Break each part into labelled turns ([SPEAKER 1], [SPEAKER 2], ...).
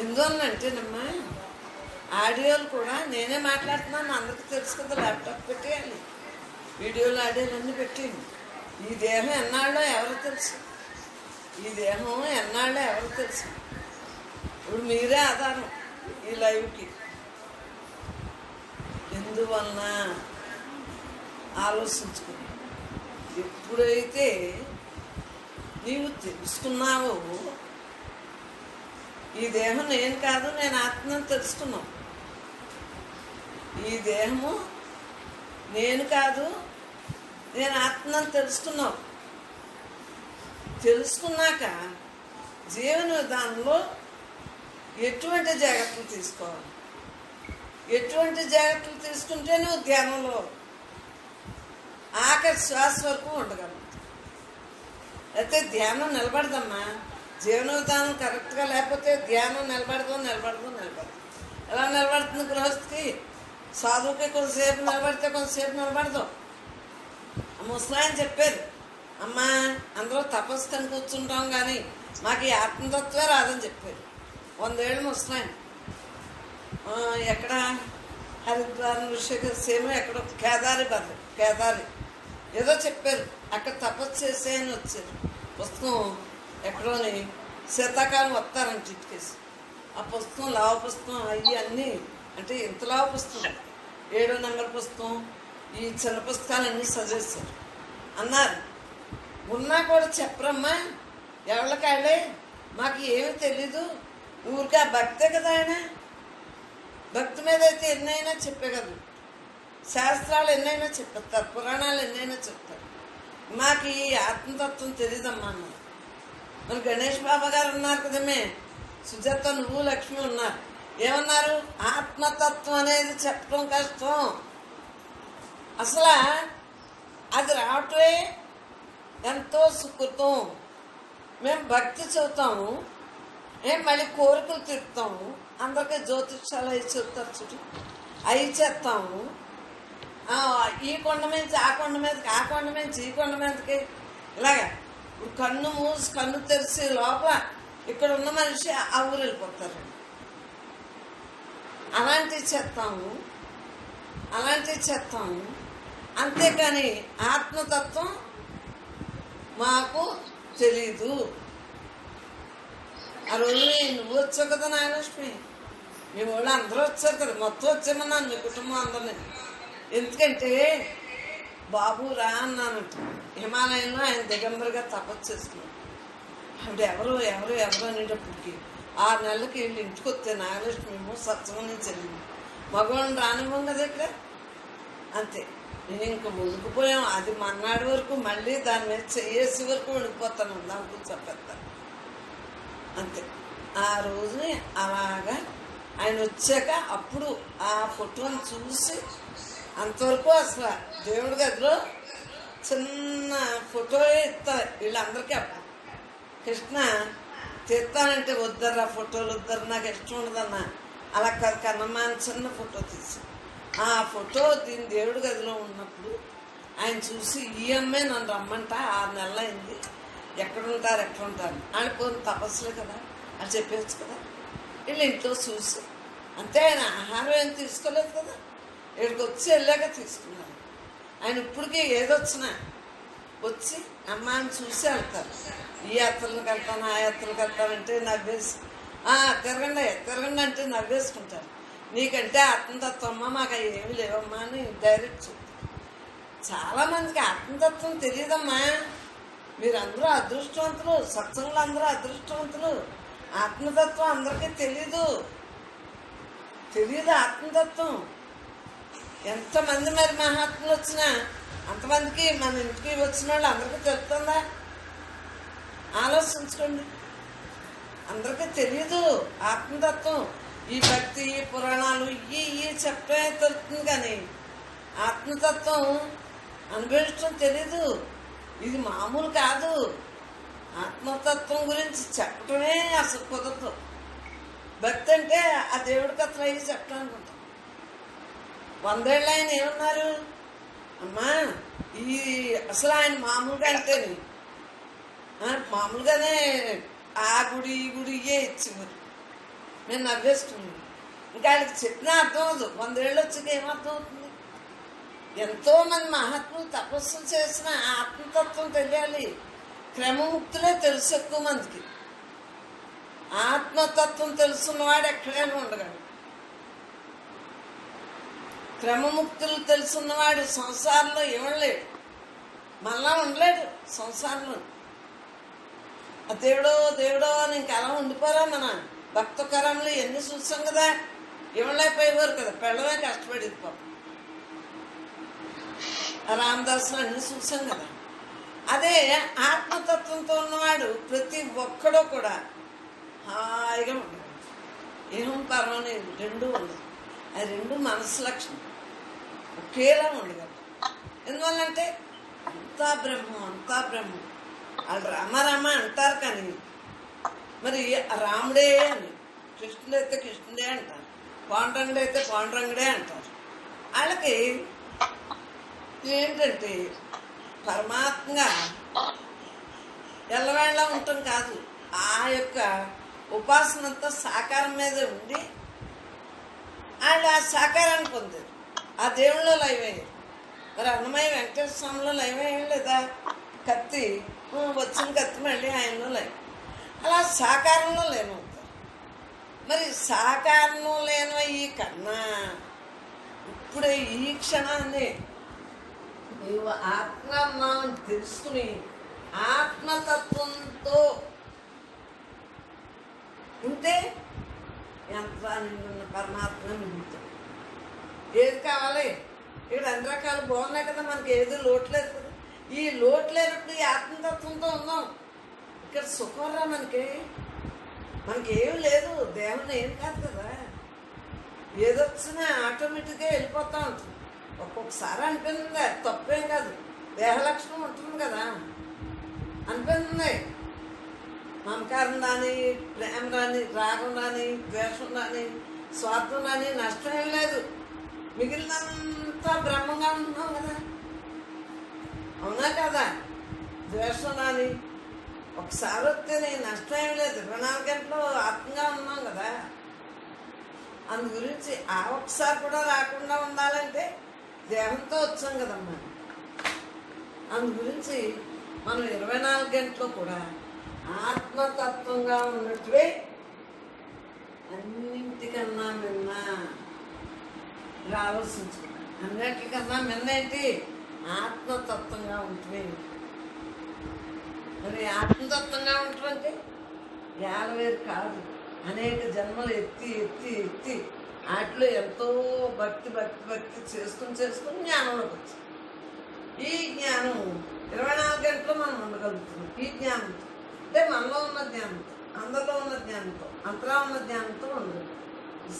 [SPEAKER 1] ఎందువల్లంటేనమ్మా ఆడియోలు కూడా నేనే మాట్లాడుతున్నాను, అందరికీ తెలుసు కదా, ల్యాప్టాప్ పెట్టేయాలి, వీడియోలు ఆడియోలు అన్నీ పెట్టేయండి. ఈ దేహం ఎన్నాళ్ళో ఎవరు తెలుసు, ఈ దేహం ఎన్నాళ్ళో ఎవరు తెలుసు. ఇప్పుడు మీరే ఆధారం ఈ లైవ్కి. ఎందువలన ఆలోచించుకుని ఎప్పుడైతే నీవు తెలుసుకున్నావో ఈ దేహం నేను కాదు, నేను ఆత్మని తెలుసుకున్నావు. ఈ దేహము నేను కాదు, నేను ఆత్మని తెలుసుకున్నావు. తెలుసుకున్నాక జీవన విధానంలో ఎటువంటి జాగ్రత్తలు తీసుకోవాలి, ఎటువంటి జాగ్రత్తలు తీసుకుంటే నువ్వు ధ్యానంలో ఆఖరి శ్వాస వరకు ఉండగలవు. అయితే ధ్యానం నిలబడదమ్మా, జీవన విధానం కరెక్ట్గా లేకపోతే ధ్యానం నిలబడదు. ఎలా నిలబడుతుంది గృహస్థికి? సాధువుకి కొంతసేపు నిలబడితే కొంతసేపు నిలబడదు. ముసలాయన చెప్పారు, అమ్మా అందరూ తపస్సు కని కూర్చుంటాం కానీ మాకు ఈ ఆత్మతత్వే రాదని చెప్పారు. 100 ఏళ్ళు ముసలాయన. ఎక్కడ హరిద్వార్ ఋషికేశ్ ఎక్కడో కేదారి ఏదో చెప్పారు, అక్కడ తపస్సు చేసేయని వచ్చారు. పుస్తకం ఎక్కడోని శీతాకాలం వస్తారంట ఇటుకేసి. ఆ పుస్తకం లావ పుస్తకం అవి అన్నీ అంటే ఇంత లావ పుస్తకం, 7వ నంబర్ పుస్తకం, ఈ చిన్న పుస్తకాలన్నీ చదివేశారు. అన్నారు, ఉన్నా కూడా చెప్పరమ్మా ఎవరికాళ్ళే, మాకు ఏమీ తెలీదు, ఊరికి ఆ భక్తే కదా ఆయన. భక్తి మీద అయితే ఎన్నైనా చెప్పగలరు, శాస్త్రాలు ఎన్నైనా చెప్పేస్తారు, పురాణాలు ఎన్నైనా చెప్తారు. మాకు ఈ ఆత్మతత్వం తెలియదమ్మా అన్నారు. మన గణేష్ బాబా గారు ఉన్నారు కదమే, సుజాత నువ్వు లక్ష్మి ఉన్నారు. ఏమన్నారు? ఆత్మతత్వం అనేది చెప్పడం కష్టం, అసలు అది రావటమే ఎంతో సుకృతం. మేము భక్తి చెబుతాము, మేము మళ్ళీ కోరికలు తిప్పుతాము, అందరికీ జ్యోతిష్యాలు అవి చెప్తారు చుట్టూ అవి చేస్తాము. ఈ కొండ మీద ఆ కొండ మీదకి, ఆ కొండ మీద ఈ కొండ మీదకి, ఇలాగా. ఇప్పుడు కన్ను మూసి కన్ను తెరిచి లోపల ఇక్కడ ఉన్న మనిషి ఆ ఊరు వెళ్ళిపోతారు. అలాంటివి చేస్తాము. అంతేకాని ఆత్మతత్వం మాకు తెలీదు. ఆ రోజు నువ్వు వచ్చావు కదా నాగలక్ష్మి, మీ వాళ్ళు అందరూ వచ్చారు కదా, మొత్తం వచ్చామన్నాను మీ కుటుంబం అందరినీ. ఎందుకంటే బాబు రా అన్నానంట. హిమాలయంలో ఆయన దిగంబరిగా తపస్సు చేస్తున్నాడు. ఆవిడ ఎవరు అనేటప్పటికి 6 నెలలకి వీళ్ళు ఇంటికి వస్తే నాగలక్ష్మి ఏమో సత్సంగం నుంచి వెళ్ళింది. మగవాళ్ళని రానివ్వం కదా ఇక్కడ. అంతే, నేను ఇంక మునిగిపోయాం. అది మన్నాడు వరకు మళ్ళీ దాని మీద చేసి వరకు వణికిపోతాను, దానికి చెప్పేస్తాను. అంతే, ఆ రోజుని అలాగా ఆయన వచ్చాక అప్పుడు ఆ ఫోటోని చూసి అంతవరకు అసలు దేవుడి గదిలో చిన్న ఫోటో ఇస్తారు వీళ్ళందరికీ. అప్పుడు కృష్ణ తీస్తానంటే వద్దర్రా, ఫోటోలు వద్దరు, నాకు ఇష్టం ఉండదన్న. అలా కాదు కన్నమ్మ అని చిన్న ఫోటో తీసి ఆ ఫోటో దీని దేవుడి గదిలో ఉన్నప్పుడు ఆయన చూసి, ఈ అమ్మాయి నన్ను రమ్మంట, 6 నెలలు అయింది, ఎక్కడుంటారు అని కొన్ని తపస్సులే కదా అని చెప్పేచ్చు కదా. వీళ్ళు ఇంట్లో చూసి అంతే, ఆయన ఆహారం ఏం తీసుకోలేదు కదా, ఇక్కడికి వచ్చి వెళ్ళాక తీసుకున్నారు. ఆయన ఇప్పటికీ ఏదొచ్చినా వచ్చి అమ్మ అని చూసి వెళ్తారు. ఈ యాత్రలకు వెళ్తాను, ఆ యాత్రలకు వెళ్తానంటే నవ్వేసి, తిరగండి అంటే నవ్వేసుకుంటారు. నీకంటే ఆత్మతత్వం అమ్మ, మాకు అవి ఏమి లేవమ్మా అని డైరెక్ట్ చెప్తారు. చాలామందికి ఆత్మతత్వం తెలియదమ్మా. మీరందరూ అదృష్టవంతులు, సత్సంగులు అందరూ అదృష్టవంతులు. ఆత్మతత్వం అందరికీ తెలీదు ఆత్మతత్వం. ఎంతమంది మరి మహాత్ములు వచ్చినా అంతమందికి మన ఇంటికి వచ్చిన వాళ్ళు అందరికీ తెలుస్తుందా? ఆలోచించుకోండి. అందరికీ తెలీదు ఆత్మతత్వం. ఈ భక్తి, ఈ పురాణాలు ఇవి చెప్పే తెలుస్తుంది కానీ ఆత్మతత్వం అనుభవించడం తెలీదు. ఇది మామూలు కాదు. ఆత్మతత్వం గురించి చెప్పటమే అసలు కుదరదు. భక్తి అంటే ఆ దేవుడి కథలు అయ్యి చెప్పడం అనుకుంటాం. 100 ఏళ్ళు ఆయన ఏమన్నారు? అమ్మా ఈ అసలు ఆయన మామూలుగా అంటేనే మామూలుగానే ఆ గుడి ఈ గుడి ఇచ్చే ఇచ్చేవారు. మేము నవ్వేసుకున్నాం. ఇంకా వాళ్ళకి చెప్పినా అర్థం అవదు. 100 ఏళ్ళు వచ్చాక ఏమర్థం అవుతుంది? ఎంతోమంది మహాత్ములు తపస్సు చేసిన ఆత్మతత్వం తెలియాలి. క్రమముక్తులే తెలుసు ఎక్కువ మందికి. ఆత్మతత్వం తెలుసున్నవాడు ఎక్కడైనా ఉండగలడు. క్రమముక్తులు తెలుసున్నవాడు సంసారంలో ఇవ్వలేడు, మళ్ళా ఉండలేడు సంసారంలో. దేవుడో దేవుడో అని ఇంకా అలా ఉండిపోరా. మన భక్తకరంలో ఎన్ని చూసాం కదా, ఇవ్వలేకపోయేవారు కదా, పెళ్ళమే కష్టపడేది పాపం. రామదాసులు అన్ని చూసాం కదా. అదే ఆత్మతత్వంతో ఉన్నవాడు ప్రతి ఒక్కడో కూడా హాయిగా ఉండదు. ఏం పర్వాలేదు, రెండూ ఉండదు. అది రెండు మనసు లక్షణం, ఒకేలా ఉండగలరు. ఎందువల్లంటే అంతా బ్రహ్మం, అంతా బ్రహ్మం. వాళ్ళు రామ రామ అంటారు కానీ మరి రాముడే అని, కృష్ణుడు అయితే కృష్ణుడే అంటారు, పాండురంగుడు అయితే పాండురంగుడే అంటారు. వాళ్ళకి ఏంటంటే పరమాత్మగా ఎల్లవేళ ఉండటం కాదు, ఆ యొక్క ఉపాసనంతా సాకారం మీద ఉండి వాళ్ళు ఆ సాకారాన్ని పొందారు. ఆ దేవుళ్ళలో లైవయ్యారు. మరి అన్నమయ్య వెంకటేశ్వర స్వామిలో లైవయ్యాం లేదా? కత్తి వచ్చిన కత్తి మళ్ళీ ఆయనలో లైవ్. అలా సాకారంలో లేనవుతారు. మరి సాకారంలో లేనవి కన్నా ఇప్పుడే ఈ క్షణాన్ని నీవు ఆత్మ అన్నామని తెలుసుకుని ఆత్మతత్వంతో ఉంటే ఎంత నిన్న పరమాత్మ మిగులుతాడు. ఏది కావాలి? ఇక్కడ అన్ని రకాలు బాగున్నాయి కదా, మనకి ఏది లోట్లేదు కదా. ఈ లోటు లేనప్పుడు ఈ ఆత్మతత్వంతో ఉన్నాం. ఇక్కడ సుఖం రా మనకి ఏమి లేదు, దేవుని ఏం కాదు కదా. ఏదొచ్చినా ఆటోమేటిక్గా వెళ్ళిపోతూ ఉంటుంది. ఒక్కొక్కసారి అనిపిస్తుంది, అది తప్పేం కాదు, దేహ లక్షణం ఉంటుంది కదా, అనిపిస్తుంది. మమకారం రాని, ప్రేమ రాని, రాగం రాని, ద్వేషం రాని, స్వార్థం రాని, నష్టం ఏం లేదు. మిగిలినంతా బ్రహ్మంగా ఉంటున్నాం కదా, అవునా కదా? ద్వేషం రాని ఒకసారి వస్తే నేను నష్టం ఏం లేదు. 24 గంటలు ఆత్మగా ఉన్నాం కదా. అందు గురించి ఆ ఒకసారి కూడా రాకుండా ఉండాలంటే దేహంతో వచ్చాం కదమ్మా. అందు గురించి మనం 24 గంటలు కూడా ఆత్మతత్వంగా ఉన్నట్టువే అన్నింటికన్నా మిన్న ఆలోచించుకున్నాం. అన్నింటికన్నా మిన్న ఏంటి? ఆత్మతత్వంగా ఉంటువే. మరి ఆత్మతత్వంగా ఉంటుందంటే వేరు కాదు, అనేక జన్మలు ఎత్తి ఎత్తి ఎత్తి వాటిలో ఎంతో భక్తి భక్తి భక్తి చేసుకుని జ్ఞానంలోకి వచ్చింది. ఈ జ్ఞానం 24 గంటలు మనం ఉండగలుగుతున్నాం. ఈ జ్ఞానంతో అంటే మనలో ఉన్న జ్ఞానంతో, అందరిలో ఉన్న జ్ఞానంతో, అంతరా ఉన్న జ్ఞానంతో ఉండదు.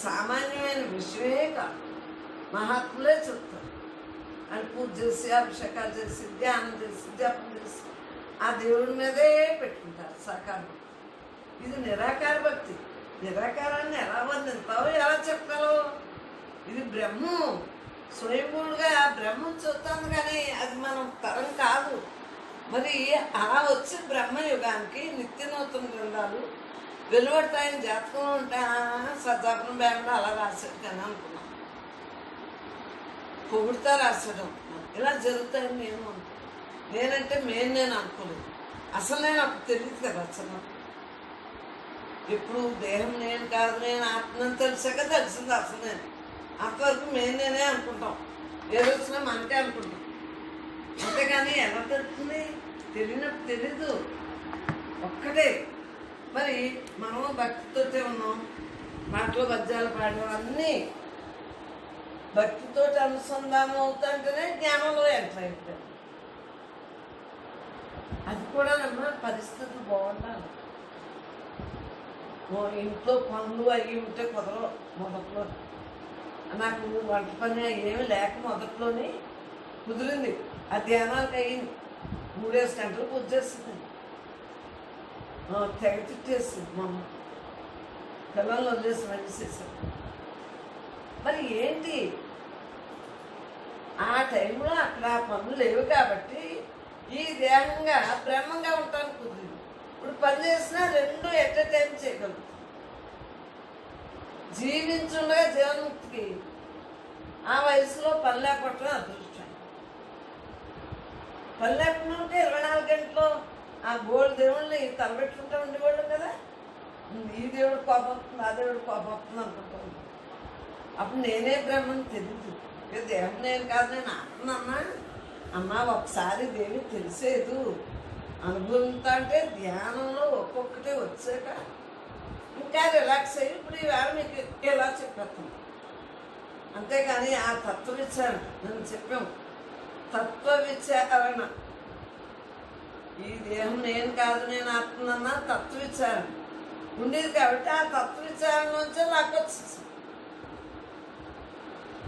[SPEAKER 1] సామాన్యమైన విషయమే కాదు, మహాత్ములే చెప్తారు. అని పూజ చేసి, అభిషేకాలు చేసి, ధ్యానం చేసి, జపం చేసి ఆ దేవుడి మీదే పెట్టుకుంటారు సాకారం. ఇది నిరాకార భక్తి. నిరాకారాన్ని ఎలా వర్ణిస్తావు, ఎలా చెప్పగలవు? ఇది బ్రహ్మం, స్వయంభూగా బ్రహ్మం చూస్తాను కానీ అది మనం తరం కాదు. మరి అలా వచ్చి బ్రహ్మయుగానికి నిత్య నూతన గ్రంథాలు వెలువడతాయని జాతకంలో ఉంటా సజ్జాపురం బ్యాంకులో అలా రాశాడు కానీ అనుకున్నాను. పొగుడుతా రాశాడు ఇలా జరుగుతాయని నేనంటే నేను అనుకోలేదు. అసలు నేను అప్పుడు తెలియదు కదా. అసలు ఇప్పుడు దేహం నేను కాదు, నేను ఆత్మని తెలిసాక తెలిసింది అసలు. నేను అంతవరకు నేనే అనుకుంటాం, ఏదొచ్చినా మనకే అనుకుంటాం. అంతేగాని ఎలా తెలుస్తుంది? తెలియనప్పుడు తెలీదు, ఒక్కటే. మరి మనం భక్తితోటే ఉన్నాం, మాటలు పద్యాలు పాడడం అన్నీ భక్తితో అనుసంధానం అవుతుంటేనే జ్ఞానంలో ఎంటర్ అయిపోయాం. అది కూడా నమ్మ పరిస్థితులు బాగుండాలి. ఇంట్లో పనులు అవి ఉంటే కుదరవు. మొదట్లో నాకు వంట పని ఏమి లేక మొదట్లోనే కుదిరింది. ఆ ధ్యానాలకు అయ్యింది. 3 గంటలు పూజ చేస్తుంది, తెగ తిట్టేస్తుంది మా అమ్మ. పిల్లలు వదిలేసి మంచి చేశారు. మరి ఏంటి ఆ టైంలో అక్కడ పనులు లేవు కాబట్టి ఈ దేహంగా బ్రహ్మంగా ఉంటాను కుదిరింది. ఇప్పుడు పని చేసినా 2 ఎట్ ఎ టైం చేయగలుగుతాం. జీవించుండగా జీవన్ముక్తికి ఆ వయసులో పని లేకపోవటం అదృష్టం. పని లేకుండా ఉంటే 24 గంటలు ఆ గోల్డ్ దేవుళ్ళని తలబెట్టుకుంటూ ఉండేవాళ్ళు కదా. ఈ దేవుడు కోపం వస్తుంది, ఆ దేవుడు కోపం వస్తుంది అనుకుంటాను. అప్పుడు నేనే బ్రహ్మని తెలియదు. దేహం నేను కాదు, నేను ఆత్మన్నా. అమ్మ ఒకసారి దేవి తెలిసేదు అనుభవంతో అంటే ధ్యానంలో ఒక్కొక్కటి వచ్చాక ఇంకా రిలాక్స్ అయ్యి ఇప్పుడు ఈవేళ మీకు ఎలా చెప్పేస్తాను. అంతేగాని ఆ తత్వ విచారణ నేను చెప్పాము. తత్వ విచారణ, ఈ దేహం నేను కాదు నేను ఆత్మన్నా తత్వ విచారణ ఉండేది కాబట్టి ఆ తత్వ విచారణ నుంచే నాకు వచ్చేసి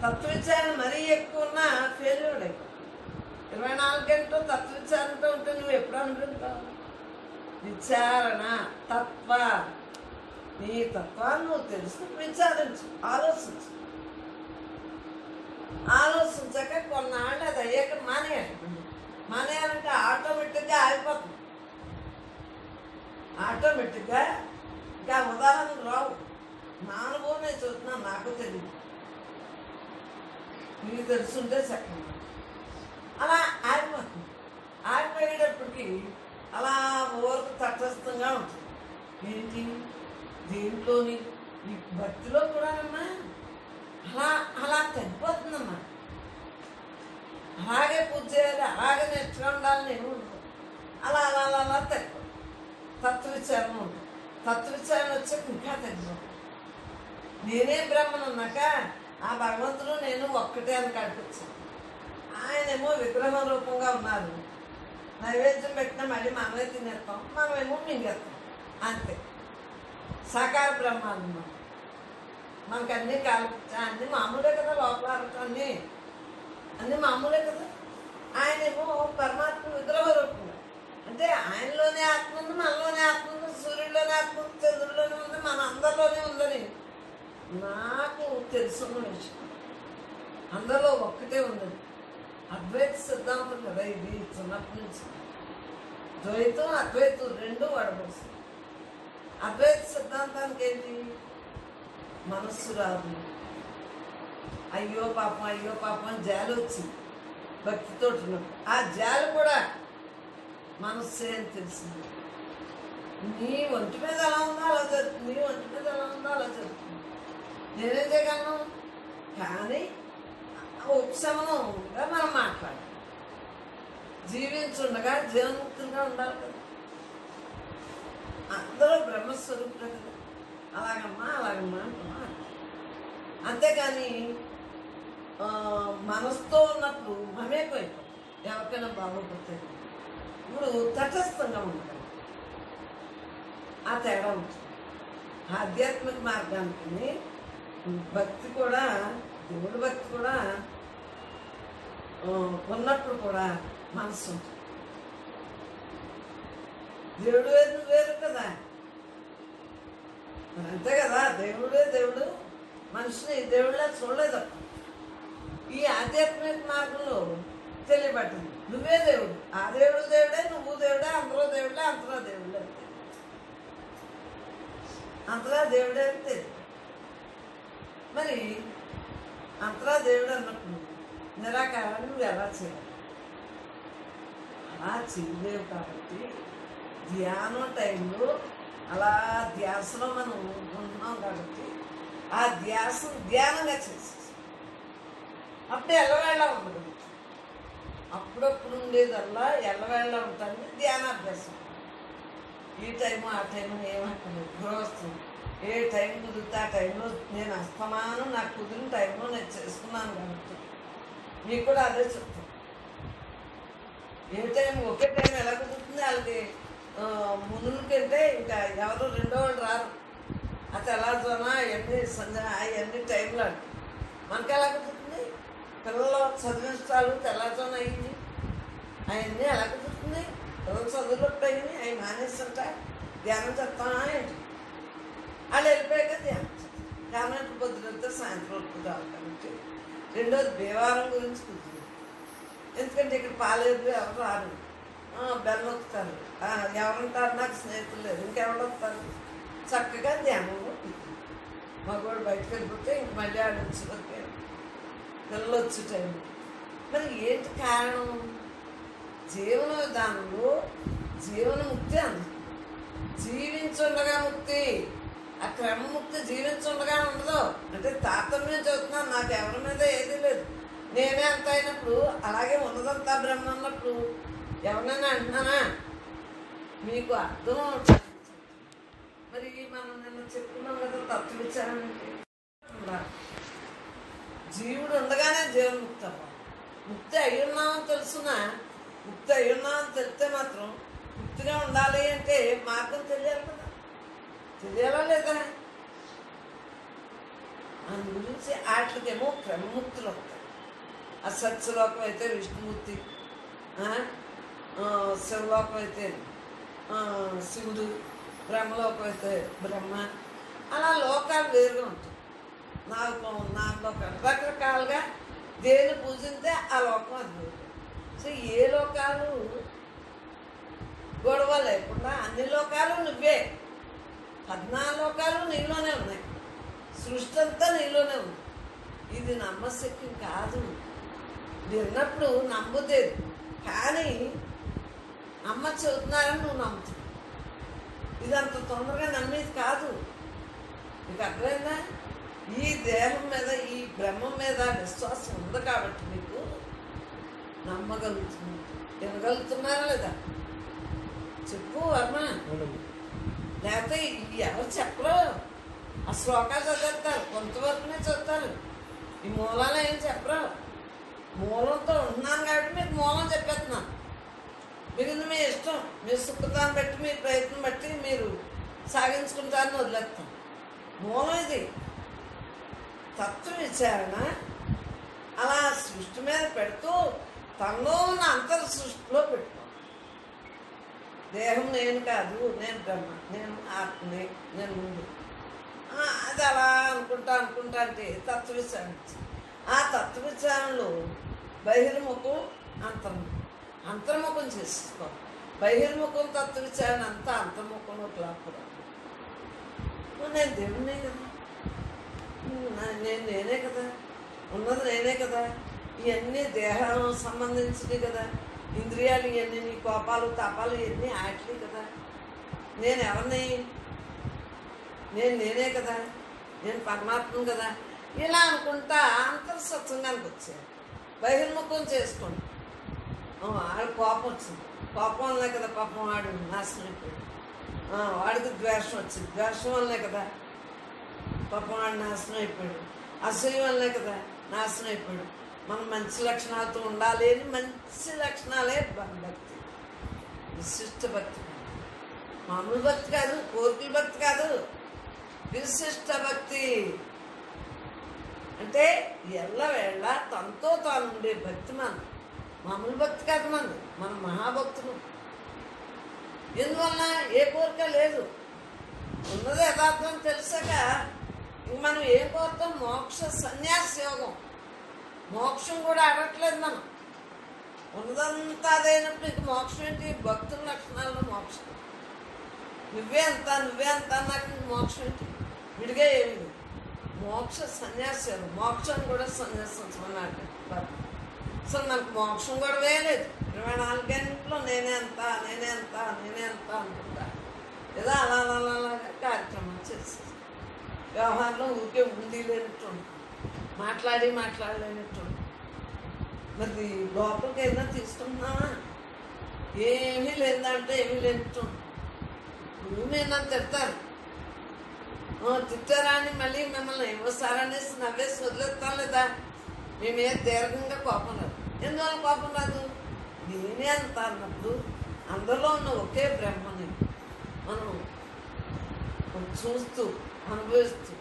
[SPEAKER 1] తత్వ విచారణ మరీ ఎక్కువ ఉన్నా ఫెయిల్యూర్ అయిపోతుంది. 24 గంటలు తత్వ విచారణతో ఉంటే నువ్వు ఎప్పుడు అనుకుంటావు? విచారణ తత్వ, నీ తత్వాన్ని నువ్వు తెలుసు, విచారించు, ఆలోచించు. ఆలోచించాక కొన్నాళ్ళు అది అయ్యాక మానేయాలి. మానేయాలంటే ఆటోమేటిక్గా ఆగిపోతుంది. ఆటోమేటిక్గా ఇంకా ఉదాహరణలు రావు. నా అనుభవం నేను చూస్తున్నాను, నాకు తెలియదు, మీకు తెలుసుంటే చక్కగా అలా ఆగిపోతుంది. ఆగిపోయేటప్పటికి అలా ఊరకు తటస్థంగా ఉంటుంది. ఏంటి దీంట్లోని ఈ భక్తిలో కూడానమ్మా అలా అలా తగ్గిపోతుందమ్మా. అలాగే పూజ చేయాలి, అలాగే నేర్చుగా ఉండాలని ఏమి ఉండదు. అలా అలా అలా అలా తగ్గిపోతుంది. తత్వ విచారణ ఉంటుంది. తత్వ విచారణ వచ్చాక ఇంకా తగ్గిపోతుంది. నేనే బ్రహ్మను ఉన్నాక ఆ భగవంతుడు నేను ఒక్కటే అని కనిపించాను. ఆయనేమో విగ్రహ రూపంగా ఉన్నారు. నైవేద్యం పెట్టినా మళ్ళీ మనమే తినేస్తాం, మనమేమో మింగేస్తాం, అంతే. సాకార బ్రహ్మాండం మనకు అన్నీ అన్నీ మామూలే కదా. లోపల అన్నీ మామూలే కదా. ఆయనేమో పరమాత్మ విగ్రహ రూపంగా, అంటే ఆయనలోనే ఆత్మ ఉంది, మనలోనే ఆత్మ ఉంది, సూర్యుడిలోనే ఆత్మ ఉంది, చంద్రుడిలోనే ఉంది, మన అందరిలోనే ఉందని నాకు తెలుసున్న విషయం. అందరిలో ఒక్కటే ఉన్నది. అద్వైత సిద్ధాంతం కదా ఇది. చిన్నప్పటి నుంచి ద్వైతం అద్వైతం రెండు వడబడుతుంది. అద్వైత సిద్ధాంతానికి ఏంటి? మనస్సు రాదు, అయ్యో పాపం అని జాలి వచ్చింది భక్తితో ఉన్నప్పుడు. ఆ జాలి కూడా మనస్సే అని తెలిసింది. నీ ఒంటి మీద ఎలా ఉందో అలా జరుగుతుంది, నీ ఒంటి మీద ఎలా ఉందో అలా జరుగుతుంది. నేనేం చేయగలను? కానీ ఉపశమనంగా మనం మాట్లాడాలి. జీవించుండగా జీవన్ముక్తులుగా ఉండాలి కదా. అందరూ బ్రహ్మస్వరూపులే కదా. అలాగమ్మా అంటున్నా. అంతేకాని మనసుతో ఉన్నప్పుడు మమేకైపోతాం. ఎవరికైనా బాగోపోతే ఇప్పుడు తటస్థంగా ఉండగలం. ఆ తేడా ఉంటుంది. ఆధ్యాత్మిక మార్గానికి భక్తి కూడా, దేవుడి భక్తి కూడా ఉన్నప్పుడు కూడా మనసు ఉంటుంది. దేవుడు వేరు వేరు కదా. మరి అంతే కదా. దేవుడే దేవుడు, మనిషిని దేవుళ్ళ చూడలేదు. ఈ ఆధ్యాత్మిక మార్గంలో తెలియబట్టింది నువ్వే దేవుడు, ఆ దేవుడు దేవుడే, నువ్వు దేవుడే, అందరూ దేవుడే, అంతరా దేవుడే అంతే. అంతరా దేవుడే అంతే. మరి అంతరా దేవుడు అన్నప్పుడు నిరాకారాన్ని నువ్వు ఎలా చేయాలి? అలా చేయలేవు. కాబట్టి ధ్యానం టైంలో అలా ధ్యాసలో మనం ఉంటున్నాం కాబట్టి ఆ ధ్యానంగా చేసేసి అప్పుడు ఎల్లవేళ ఉండదు. అప్పుడప్పుడు ఉండేదల్లా ఎల్లవేళ ఉంటుంది ధ్యానాభ్యాసం. ఈ టైము ఆ టైము ఏమంటుంది గృహస్థం. ఏ టైం కుదిరితే ఆ టైంలో నేను అస్తమానం నాకు కుదిరిన టైంలో నేను చేసుకున్నాను కాబట్టి మీకు కూడా అదే చెప్తాను. ఏ టైం ఒకే టైం ఎలా కుదురుతుంది? వాళ్ళకి ముందుకంటే ఇంకా ఎవరు రెండో వాళ్ళు రారు. ఆ తెల్లారుజామున అవన్నీ సంధ్య అవన్నీ టైంలో మనకి ఎలా కుదురుతుంది? పిల్లలు చదివించాలు తెల్లారుజామున అయ్యింది, అవన్నీ ఎలా కుదురుతుంది? పిల్లలు చదువులోకి అయ్యింది, అవి మానేస్తుంట ధ్యానం చేస్తామా ఏంటి? వాళ్ళు వెళ్ళిపోయాక ధ్యానం ఇప్పుడు పొద్దునంతా సాయంత్రం వరకు రావు కాబట్టి. రెండోది బేవారం గురించి కుదురు. ఎందుకంటే ఇక్కడ పాలేరు ఎవరు రారు, బెల్లం వస్తారు, ఎవరుంటారు? నాకు స్నేహితులు లేదు, ఇంకెవరు వస్తారు? చక్కగా ధ్యానంలో కుదురు. మగవాడు బయటకు వెళ్ళిపోతే ఇంక మళ్ళీ ఆడ వచ్చి పిల్లలు వచ్చే టైం. మరి ఏంటి కారణం? జీవన విధానంలో జీవనముక్తి అంది. జీవించుండగా ముక్తి, ఆ క్రమముక్తి జీవించుండగా ఉండదు. అంటే తాతమ్యం చదువుతున్నాను, నాకు ఎవరి మీద ఏది లేదు, నేనే అంత అయినప్పుడు, అలాగే ఉన్నదంతా బ్రహ్మ అన్నప్పుడు ఎవరినైనా అంటున్నానా? మీకు అర్థం అవుతుంది. మరి మనం నిన్న చెప్పుకున్నాం కదా తత్వ విచారణ అంటే జీవుడు ఉండగానే జీవన్ముక్తి అవ్వాలి. ముక్తి అయి ఉన్నామని తెలుసునా, ముక్తి అయి ఉన్నామని తెలిస్తే మాత్రం ముక్తిగా ఉండాలి అంటే మార్గం తెలియాలి కదా, తెలియాలా లేదా? అందు గురించి వాటికేమో క్రమముక్తులు వస్తాయి. ఆ సత్యలోకం అయితే విష్ణుమూర్తి, శివలోకం అయితే శివుడు, బ్రహ్మలోకం అయితే బ్రహ్మ, అలా లోకాలు వేరుగా ఉంటాయి. లోకాలు రకరకాలుగా దేని పూజిస్తే ఆ లోకం అది వేరు. సో ఏ లోకాలు గొడవ లేకుండా అన్ని లోకాలు నువ్వే, 14 లోకాలు నీలోనే ఉన్నాయి, సృష్టి అంతా నీలోనే ఉంది. ఇది నమ్మశక్యం కాదు. విన్నప్పుడు నమ్ముదేది, కానీ అమ్మ చెబుతున్నారని నువ్వు నమ్ముతావు. ఇది అంత తొందరగా నమ్మేది కాదు. నీకు అర్థమైందా? ఈ దేహం మీద, ఈ బ్రహ్మం మీద విశ్వాసం ఉంది కాబట్టి మీకు నమ్మగలుగుతుంది. వినగలుగుతున్నారా లేదా చెప్పు వర్మ. లేకపోతే ఎవరు చెప్పరు, ఆ శ్లోకాలు చదివేస్తారు, కొంతవరకునే చదువుతారు, ఈ మూలాలు ఏం చెప్పరు. మూలంతో ఉంటున్నాను కాబట్టి మీకు మూలం చెప్పేస్తున్నాను. మిగిలిన మీ ఇష్టం, మీ సుఖతాన్ని బట్టి, మీ ప్రయత్నం బట్టి మీరు సాగించుకుంటారని వదిలేస్తాం. మూలం ఇది. తత్వ విచారణ అలా సృష్టి మీద పెడుతూ తనలో ఉన్న అంతర్ సృష్టిలో పెట్టుకో. దేహం నేను కాదు, నేను బ్రహ్మ, నేను ఆత్మని, నేను ముందు, అది అలా అనుకుంటా అంటే తత్వ విచారణ. ఆ తత్వ విచారణలో బహిర్ముఖం, అంతర్ముఖం చేసుకో. బహిర్ముఖం తత్వ విచారణ అంతా అంతర్ముఖంలో లాక్కురా. నేను దేవుడినే కదా, నేనే కదా, ఉన్నది నేనే కదా, ఇవన్నీ దేహం సంబంధించినవి కదా, ఇంద్రియాలు ఇవన్నీ, నీ కోపాలు తాపాలు ఇవన్నీ ఆటలే కదా. నేను ఎవరిని? నేనే కదా, నేను పరమాత్మను కదా. ఇలా అనుకుంటా అంతర్సత్సంగానికి వచ్చాను. బహిర్ముఖం చేసుకోండి. ఆడు కోపం వచ్చింది, కోపం వల్లనే కదా పాపం వాడు నాశనం అయిపోయాడు. వాడికి ద్వేషం వచ్చింది, ద్వేషం వల్లనే కదా పాపం వాడు నాశనం అయిపోయాడు. అసూయ వల్లనే కదా నాశనం అయిపోయాడు. మనం మంచి లక్షణాలతో ఉండాలి అని, మంచి లక్షణాలే భక్తి, విశిష్ట భక్తి. మామూలు భక్తి కాదు, కోరికల భక్తి కాదు, విశిష్ట భక్తి. అంటే ఎల్లవేళ తనతో తాను ఉండే భక్తి మనది. మామూలు భక్తి కాదు మనది, మన మహాభక్తులు. ఎందువల్ల ఏ కోరిక లేదు, ఉన్నది యథార్థం తెలిసాక ఇంక మనం ఏం కోరుతాం? మోక్ష సన్యాస యోగం. మోక్షం కూడా అడగట్లేదు మనం, ఉన్నదంతా అదైనప్పుడు ఇంక మోక్షం ఏంటి? భక్తుల లక్షణాల్లో మోక్షం. నువ్వే అంత నాకు ఇంక మోక్షం ఏంటి? విడిగా ఏమి మోక్ష సన్యాసం. మోక్షం కూడా సన్యాసం అన్నాడు. అసలు నాకు మోక్షం కూడా వేయలేదు. 24 గంటల్లో నేనే అంత అనుకుంటా. ఏదో అలాగా కార్యక్రమం చేసేది. వ్యవహారంలో ఊరికే ఉంది లేనట్టు, మాట్లాడలేనట్టు. మరి లోపలికి ఏదైనా తీసుకుంటున్నావా? ఏమీ లేదంటే ఏమీ లేనట్టు. మీరు నన్ను తిడతారు, తిట్టారా అని మళ్ళీ మిమ్మల్ని ఏమోసారి అనేసి నవ్వేసి వదిలేస్తాం లేదా? మేమే దీర్ఘంగా కోపం రాదు. ఎందువల్ల కోపం రాదు? నేనే అంత అన్నప్పుడు అందరిలో ఉన్న ఒకే బ్రహ్మని మనం చూస్తూ అనుభవిస్తూ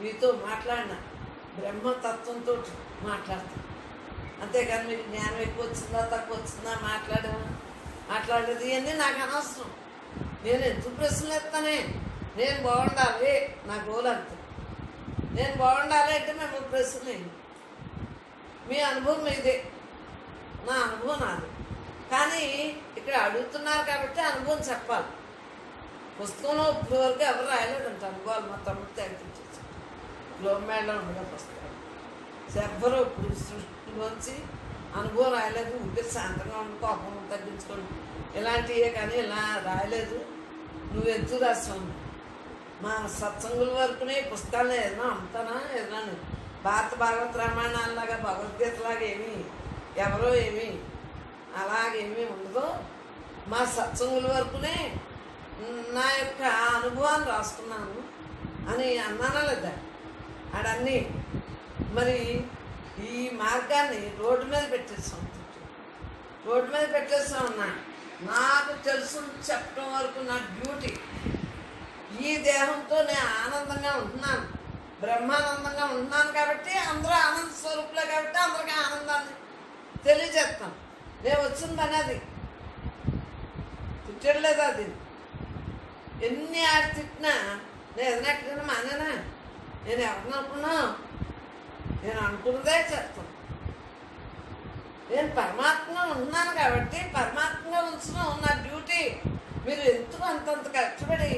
[SPEAKER 1] మీతో మాట్లాడిన బ్రహ్మతత్వంతో మాట్లాడతాం. అంతేకాని మీకు జ్ఞానం ఎక్కువ వచ్చిందా తక్కువ వచ్చిందా మాట్లాడేది ఇవన్నీ నాకు అనవసరం. నేను ఎందుకు ప్రశ్నలు ఎత్తానే? నేను బాగుండాలి, నా గోల్ అంతే. నేను బాగుండాలి అంటే మిమ్మల్ని ప్రశ్న, మీ అనుభవం మీదే, నా అనుభవం నాది. కానీ ఇక్కడ అడుగుతున్నారు కాబట్టి అనుభవం చెప్పాలి. పుస్తకంలో ఇప్పుడు వరకు ఎవరు రాయలేదంట అనుభవాలు. మా తమ్ముడు తెగించేసి గ్లోబ్ మేడలో ఉండగా పుస్తకాలు ఎవ్వరూ ఇప్పుడు సృష్టిలోంచి అనుభవం రాయలేదు. ఉంటే శాంతంగా ఉండి కోపం తగ్గించుకోండి ఇలాంటివే, కానీ ఇలా రాయలేదు. నువ్వు ఎందుకు రాస్తావు? మా సత్సంగుల వరకునే పుస్తకాలను ఏదైనా అమ్ముతానా? ఏదైనా భారత భాగవత రామాయణాలలాగా భగవద్గీతలాగా ఏమీ ఎవరో ఏమీ అలాగేమీ ఉండదు. మా సత్సంగుల వరకునే నా యొక్క అనుభవాన్ని రాసుకున్నాను అని అన్నానా లేదా? ఆడన్నీ మరి ఈ మార్గాన్ని రోడ్డు మీద పెట్టేస్తాం, రోడ్డు మీద పెట్టేస్తామన్నా. నాకు తెలుసు చెప్పడం వరకు నా డ్యూటీ. ఈ దేహంతో నేను ఆనందంగా ఉంటున్నాను, బ్రహ్మానందంగా ఉంటున్నాను కాబట్టి అందరూ ఆనంద స్వరూపులే కాబట్టి అందరికీ ఆనందాన్ని తెలియజేస్తాను. నేను వచ్చిన పని అది, తిట్టలేదు. అది ఎన్ని ఆడి తిట్టినా నేను ఏదైనా ఎక్కడైనా మానేనా? నేను ఎవరిని అనుకున్నా? నేను అనుకున్నదే చేస్తాను. నేను పరమాత్మగా ఉంటున్నాను కాబట్టి పరమాత్మగా ఉంచడం నా డ్యూటీ. మీరు ఎందుకు అంతంత కష్టపడి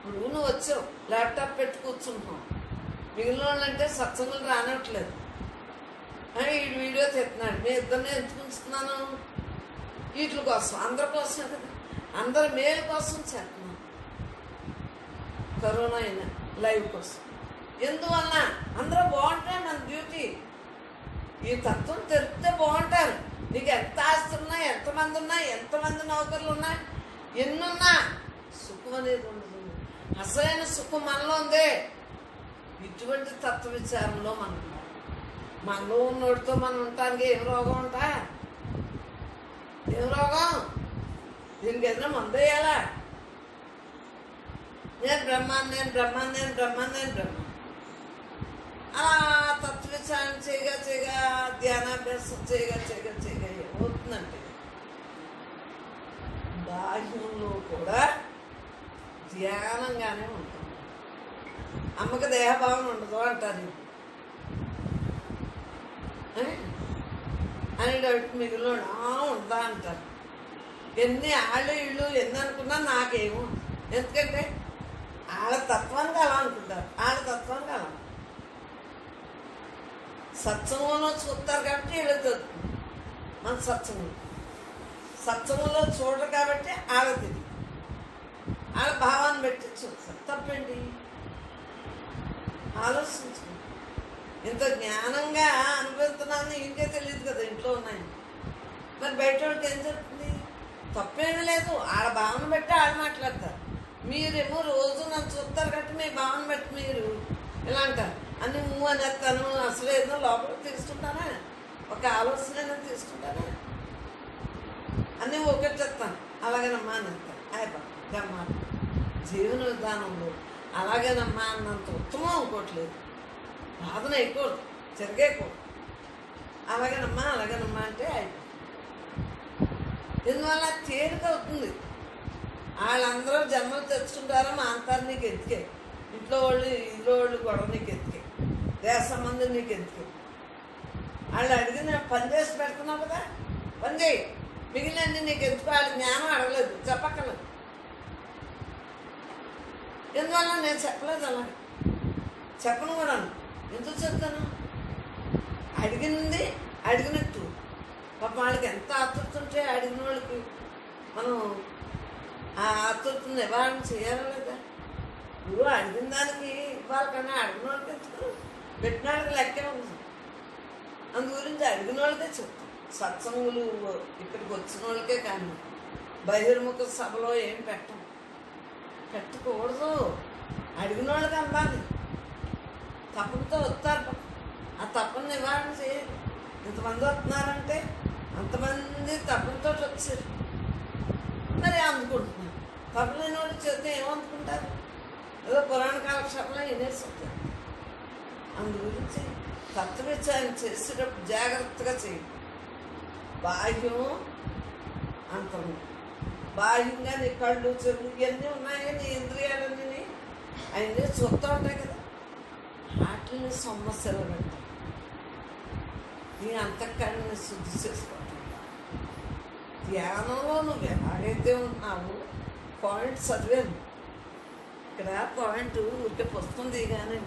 [SPEAKER 1] నువ్వు వచ్చావు, ల్యాప్టాప్ పెట్టి కూర్చుంటున్నావు. మిగిలిన వాళ్ళంటే సత్సంగులు రానట్లేదు. ఈ వీడియో తెస్తున్నాడు. మీ ఇద్దరిని ఎందుకు ఉంచుతున్నాను? వీటి కోసం, అందరి కోసం కదా, అందరి మేలు కోసం చేస్తున్నాను. కరోనా అయినా లైవ్ కోసం. ఎందువల్ల అందరూ బాగుంటాయి. మన డ్యూటీ ఈ తత్వం తెలిపితే బాగుంటారు. నీకు ఎంత ఆస్తి ఉన్నా, ఎంతమంది ఉన్నా, ఎంతమంది నౌకర్లు ఉన్నా, ఎన్నున్నా సుఖం అనేది ఉండదు. అసలైన సుఖం మనలో ఉందే. ఇటువంటి తత్వ విచారంలో మనలో ఉన్నోడితో మనం ఉండటానికి ఏం రోగం ఉంటా? ఏం రోగం? దీనికి ఏదైనా మందు వేయాలా? నేను బ్రహ్మాన్ని, నేను బ్రహ్మాన్ని, నేను బ్రహ్మాన్ని, నేను బ్రహ్మ అలా తత్వ విచారణ చేయగా ధ్యానాభ్యాసం చేయగా ఏమవుతుందంటే బాహ్యంలో కూడా ధ్యానంగానే ఉంటుంది. అమ్మకి దేహభావం ఉండదు అంటారు అనేటట్టు మిగిలిన ఉందా అంటారు. ఎన్ని ఆళ్ళు ఇళ్ళు ఎన్ని అనుకున్నా నాకేమో. ఎందుకంటే వాళ్ళ తత్వానికి అలా అనుకుంటారు, వాళ్ళ తత్వానికి అలా సత్సంగంలో చూస్తారు కాబట్టి వీళ్ళకి మన సత్సంగంలో చూడరు కాబట్టి వాళ్ళకి తెలియదు. వాళ్ళ భావాన్ని పెట్టి చూస్తారు. తప్పండి, ఆలోచించు. ఇంత జ్ఞానంగా అనుభవిస్తున్నాను ఇంకే తెలియదు కదా, ఇంట్లో ఉన్నాయి. మరి బయట వాళ్ళకి ఏం జరుగుతుంది? తప్పేమీ లేదు. వాళ్ళ భావన బట్టి వాళ్ళు మాట్లాడతారు. మీరేమో రోజు నన్ను చూస్తారు కాబట్టి మీ భావన బట్టి మీరు ఇలా అంటారు. అన్ని మూవ్ అనేస్తాను, అసలు ఏదో లోపల తీసుకుంటానా? ఒక ఆలోచన తీసుకుంటానా? అన్నీ ఒకటి చెప్తాను, అలాగేనమ్మా అని అంటాను. అయిపోమ్మా జీవన విధానంలో అలాగేనమ్మా అన్నంత ఉత్తమం అనుకోవట్లేదు. బాధన అయిపోదు, తిరగేయకూడదు. అలాగేనమ్మా అంటే అయిపోతుంది. ఎందువల్ల తేలిక అవుతుంది. వాళ్ళందరూ జన్మలు తెచ్చుకుంటారో మా అంతారు నీకు ఎత్తికే. ఇంట్లో వాళ్ళు గొడవ నీకు ఎత్తికే. దేశ సంబంధం నీకు ఎత్తికే. వాళ్ళు అడిగిన పని చేసి పెడుతున్నావు కదా, పని చేయి. మిగిలినన్ని నీకు ఎందుకు? వాళ్ళ జ్ఞానం అడగలేదు, చెప్పక్కర్లేదు. ఎందువల్ల నేను చెప్పలేదు, అలా చెప్పను కూడా. ఎందుకు చెప్తాను? అడిగింది అడిగినట్టు. పాపం వాళ్ళకి ఎంత ఆతృత ఉంటే అడిగిన వాళ్ళకి మనం ఆ ఆతృతను నివారణ చేయాలి లేదా? నువ్వు అడిగిన దానికి ఇవ్వాలి, కానీ అడిగిన వాళ్ళకి ఎందుకు? పెట్టిన వాళ్ళకి లెక్కే ఉంది. అందు గురించి అడిగిన వాళ్ళకే చెప్తాం. సత్సంగులు ఇక్కడికి వచ్చిన వాళ్ళకే కానీ బహిర్ముఖ సభలో ఏం పెట్టకూడదు. అడిగిన వాళ్ళకి అందాలి. తప్పనితో వస్తారు. ఆ తప్పని నివారణ చేయాలి. ఇంతమంది వస్తున్నారంటే అంతమంది తప్పనితో వచ్చారు, మరి అందుకుంటున్నారు. తప్పలేని వాళ్ళు చేస్తే ఏమనుకుంటారు? ఏదో పురాణ కాలక్షేపంలో వినేసి ఉంటారు. అందు గురించి తత్వవిచారణ చేసేటప్పుడు జాగ్రత్తగా చేయండి. బాహ్యం అంతరం. బాహ్యంగా నీ కళ్ళు, చెవులు ఇవన్నీ ఉన్నాయి. నీ ఇంద్రియాలన్నీ అవన్నీ చూస్తూ ఉంటాయి కదా, వాటిని సమస్యలు పెడతాయి. నీ అంతఃకరణని శుద్ధి చేసుకుంటావు. ధ్యానంలో నువ్వు ఎలాగైతే ఉన్నావో పాయింట్ చదివాను. ఇక్కడ పాయింట్ ఊరికే పుస్తకం దిగానే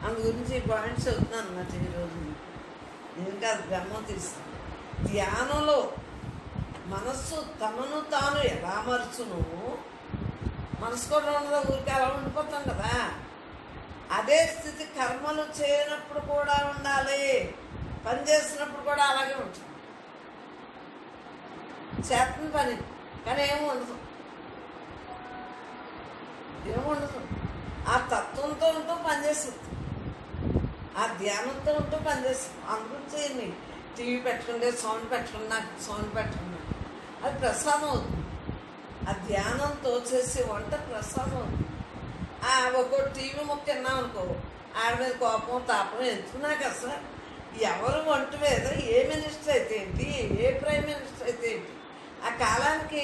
[SPEAKER 1] అందు గురించి ఈ పాయింట్ చదువుతున్నాను అన్నమాట ఈరోజు. నేను కాదు, బ్రహ్మ తీస్తాను. ధ్యానంలో మనస్సు తనను తాను ఎలా మరుచును, మనసు కూడా ఉండదు, ఊరికే అలా ఉండిపోతాం కదా. అదే స్థితి కర్మలు చేయనప్పుడు కూడా ఉండాలి, పని చేసినప్పుడు కూడా అలాగే ఉంటుంది. చేతన పని కానీ ఏముండదు. ఆ తత్వంతో ఉంటూ పనిచేస్తుంది, ఆ ధ్యానంతో ఉంటూ పనిచేస్తుంది. అందుగురించి టీవీ పెట్టుకుంటే సౌండ్ పెట్టుకున్నా, సౌండ్ పెట్టుకున్నా అది ప్రసాదం అవుతుంది. ఆ ధ్యానంతో చేసే వంట ప్రసాదం అవుతుంది. ఒక్కో టీవీ ముక్క తిన్నాం అనుకో, ఆడ మీద కోపం తాపం ఎందుకు నాకు అసలు. ఎవరు వంట మీద ఏ మినిస్టర్ అయితే ఏంటి, ఏ ప్రైమ్ మినిస్టర్ అయితే ఏంటి, ఆ కాలానికి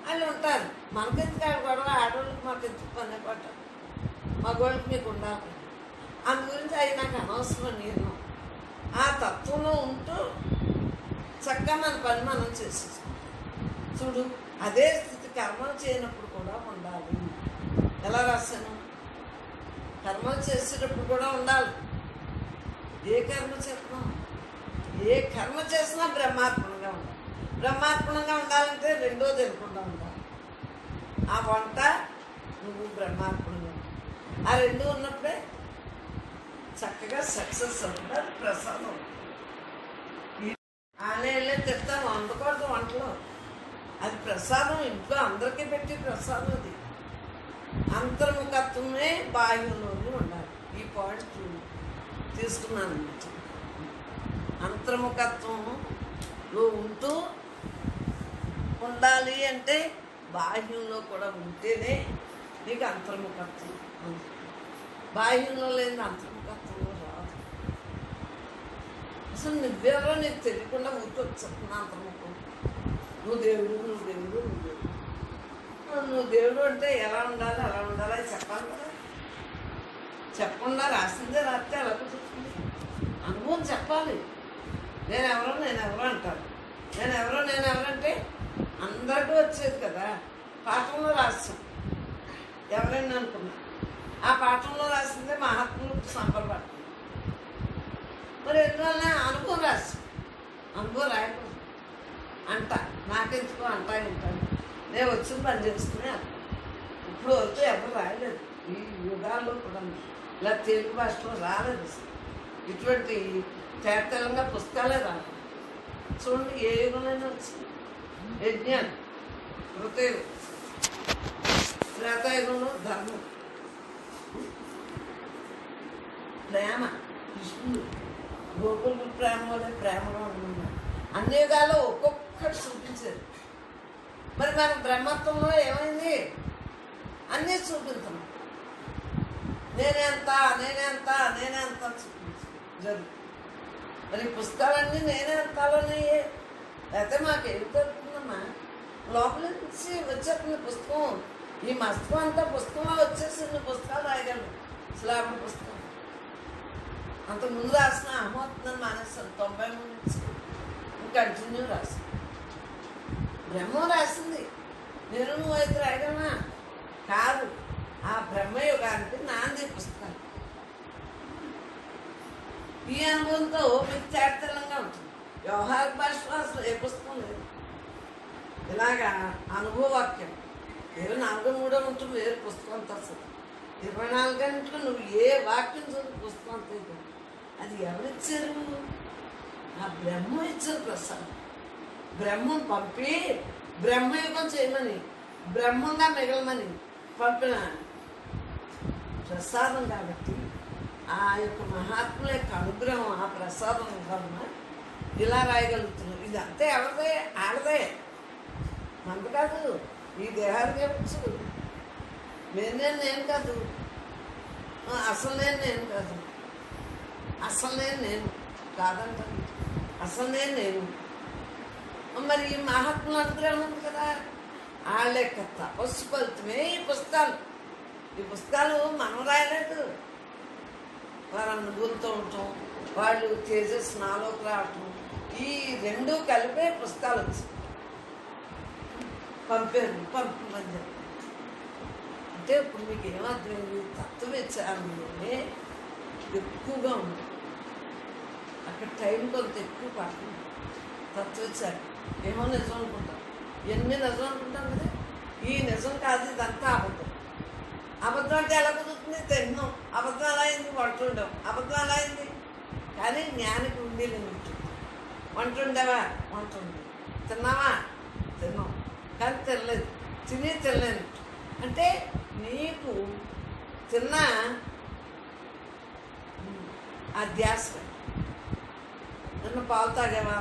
[SPEAKER 1] వాళ్ళు ఉంటారు. మనకెందుకు ఆడ గొడవ, ఆడవాళ్ళకి మాకు ఎందుకు పని పట్ట, మగవాళ్ళకి మీకు ఉండాలి. అందు గురించి అవి నాకు అనవసరం. నేను ఆ తత్వంలో ఉంటూ చక్కగా మన పని మనం చేసేస్తాం. చూడు, అదే స్థితి కర్మలు చేయనప్పుడు కూడా ఉండాలి. ఎలా రాశాను? కర్మలు చేసేటప్పుడు కూడా ఉండాలి. ఏ కర్మ చేస్తున్నాం, ఏ కర్మ చేసినా బ్రహ్మార్పణంగా ఉండాలి. బ్రహ్మార్పణంగా ఉండాలంటే రెండోది ఎనకుండా ఉండాలి. ఆ వంట నువ్వు బ్రహ్మార్పణంగా ఉండాలి. ఆ రెండు ఉన్నప్పుడే చక్కగా సక్సెస్ అవుతుంది, ప్రసాదం. ఆలయాలే తిడతాం, వండకూడదు వంటలో. అది ప్రసాదం, ఇంట్లో అందరికీ పెట్టి ప్రసాదం. అది అంతర్ముఖత్వమే బాహ్యంలోనే ఉండాలి. ఈ పాయింట్ తీసుకున్నాను అన్నమాట. అంతర్ముఖత్వంలో ఉంటూ ఉండాలి అంటే బాహ్యంలో కూడా ఉంటేనే నీకు అంతర్ముఖత్వం. బాహ్యంలో లేని అంతర్ముఖత్వంలో రాదు. అసలు నువ్వెవరో నీకు తెలియకుండా ఊరికొచ్చుతున్నా అంతర్ముఖం. నువ్వు దేవుడు, నువ్వు దేవుడు, నువ్వు దేవుడు. నువ్వు దేవుడు అంటే ఎలా ఉండాలి, అలా ఉండాలి అది చెప్పాలి కదా. చెప్పకుండా రాసిందే రాస్తే అలా కుదురుతుంది. అనుభవం చెప్పాలి. నేనెవరో అంటారు. నేనెవరంటే అందరికీ వచ్చేది కదా. పాఠంలో రాస్తాం ఎవరైనా అనుకున్నా, ఆ పాఠంలో రాసిందే మహాత్ములు సంబరపడుతుంది. మరి ఎందువల్ల అనుభవం రాస్తాం, అనుభవం రాయకూడదు. అంట నాకెందుకో అంటా వింటాను, నేను వచ్చిన పని చేసుకునే అంట. ఇప్పుడు వరకు ఎవరు రాయలేదు ఈ యుగాల్లో కూడా. ఇలా తెలుగు భాషలో రాలేదు ఇటువంటి తేటతెల్లంగా పుస్తకాలే రాలేదు. చూడండి, ఏ యుగంలోనే వచ్చింది. యజ్ఞాలు, కృతయుగం, త్రేతాయుగంలో ధర్మం, ప్రేమ, కృష్ణుడు గోకులు ప్రేమ వల్ల ప్రేమగా ఉంటున్నారు. అన్ని యుగాల్లో ఒక్కొక్కటి చూపించారు. మరి మన బ్రహ్మత్వంలో ఏమైంది? అన్నీ చూపించాం. నేనేంత చూపించు జరుగు. మరి పుస్తకాలన్నీ నేనేంతలోనే. అయితే మాకేం దొరుకుతుందమ్మా? లోపల నుంచి వచ్చేస్తుంది పుస్తకం. ఈ మస్తకం అంతా పుస్తకంలో వచ్చేసింది. పుస్తకాలు రాయగలను, శ్లాబుల పుస్తకం. అంతకుముందు రాసిన అహమవుతుందని మానేస్తాను. 93 నుంచి కంటిన్యూ రాసి బ్రహ్మం రాసింది. నేను నువ్వు అయితే రాయగలనా? కాదు. ఆ బ్రహ్మయుగానికి నాంది పుస్తకాలు. ఈ అనుభవంతో మీకు తేటతెల్లంగా ఉంటుంది. వ్యవహార భాషలో అసలు ఏ పుస్తకం లేదు. ఇలాగా అనుభవవాక్యం ఏదో 4-3 ఉంటుంది, వేరే పుస్తకం అంతా అసలు 24 గంటలు నువ్వు ఏ వాక్యం చదువు పుస్తకం అంతా. అది ఎవరిచ్చారు? ఆ బ్రహ్మ ఇచ్చారు ప్రసాదం. బ్రహ్మం పంపి బ్రహ్మయుగం చేయమని, బ్రహ్మంగా మిగలమని పంపిన ప్రసాదం. కాబట్టి ఆ యొక్క మహాత్ముల యొక్క అనుగ్రహం, ఆ ప్రసాదం వలన ఇలా రాయగలుగుతున్నాం. ఇదంతా ఎవరిదే? ఆడదే, మనకు కాదు. ఈ దేహానికి వచ్చు. నేను కాదు, అసలు నేను కాదు. అసలు నేను కాదంటాను. అసలు నేను. మరి ఈ మహాత్ముల అనుగ్రహం ఉంది కదా, వాళ్ళ యొక్క తపస్సు ఫలితమే ఈ పుస్తకాలు. ఈ పుస్తకాలు మనం రాయలేదు. వారి అనుభూతితో ఉండటం, వాళ్ళు తేజస్ నాలోకి రావటం, ఈ రెండు కలిపే పుస్తకాలు వచ్చాయి. పంపమని చెప్పి. అంటే ఇప్పుడు మీకు ఏమర్థమైంది? తత్వవిచారణలోనే ఎక్కువగా ఉంది. అక్కడ టైం కొంత ఎక్కువ పడుతుంది. తత్వవిచారణ ఏమో నిజం అనుకుంటాం, ఎన్ని నిజం అనుకుంటాం కదా. ఈ నిజం కాదు, ఇదంతా అబద్ధం. అబద్ధం అంటే ఎలా కుదురుతుంది? తిన్నాం, అబద్ధం ఎలా అయింది? వంట ఉండవు, అబద్ధం ఎలా అయింది? కానీ జ్ఞానికి ఉంది లిమిట్. వంట ఉండేవా? వంట ఉంది. తిన్నావా? తిన్నాం, కానీ తినలేదు. తినలేదు అంటే నీకు తిన్నా ఆ ధ్యాస. నన్ను పాలు తాగేవా?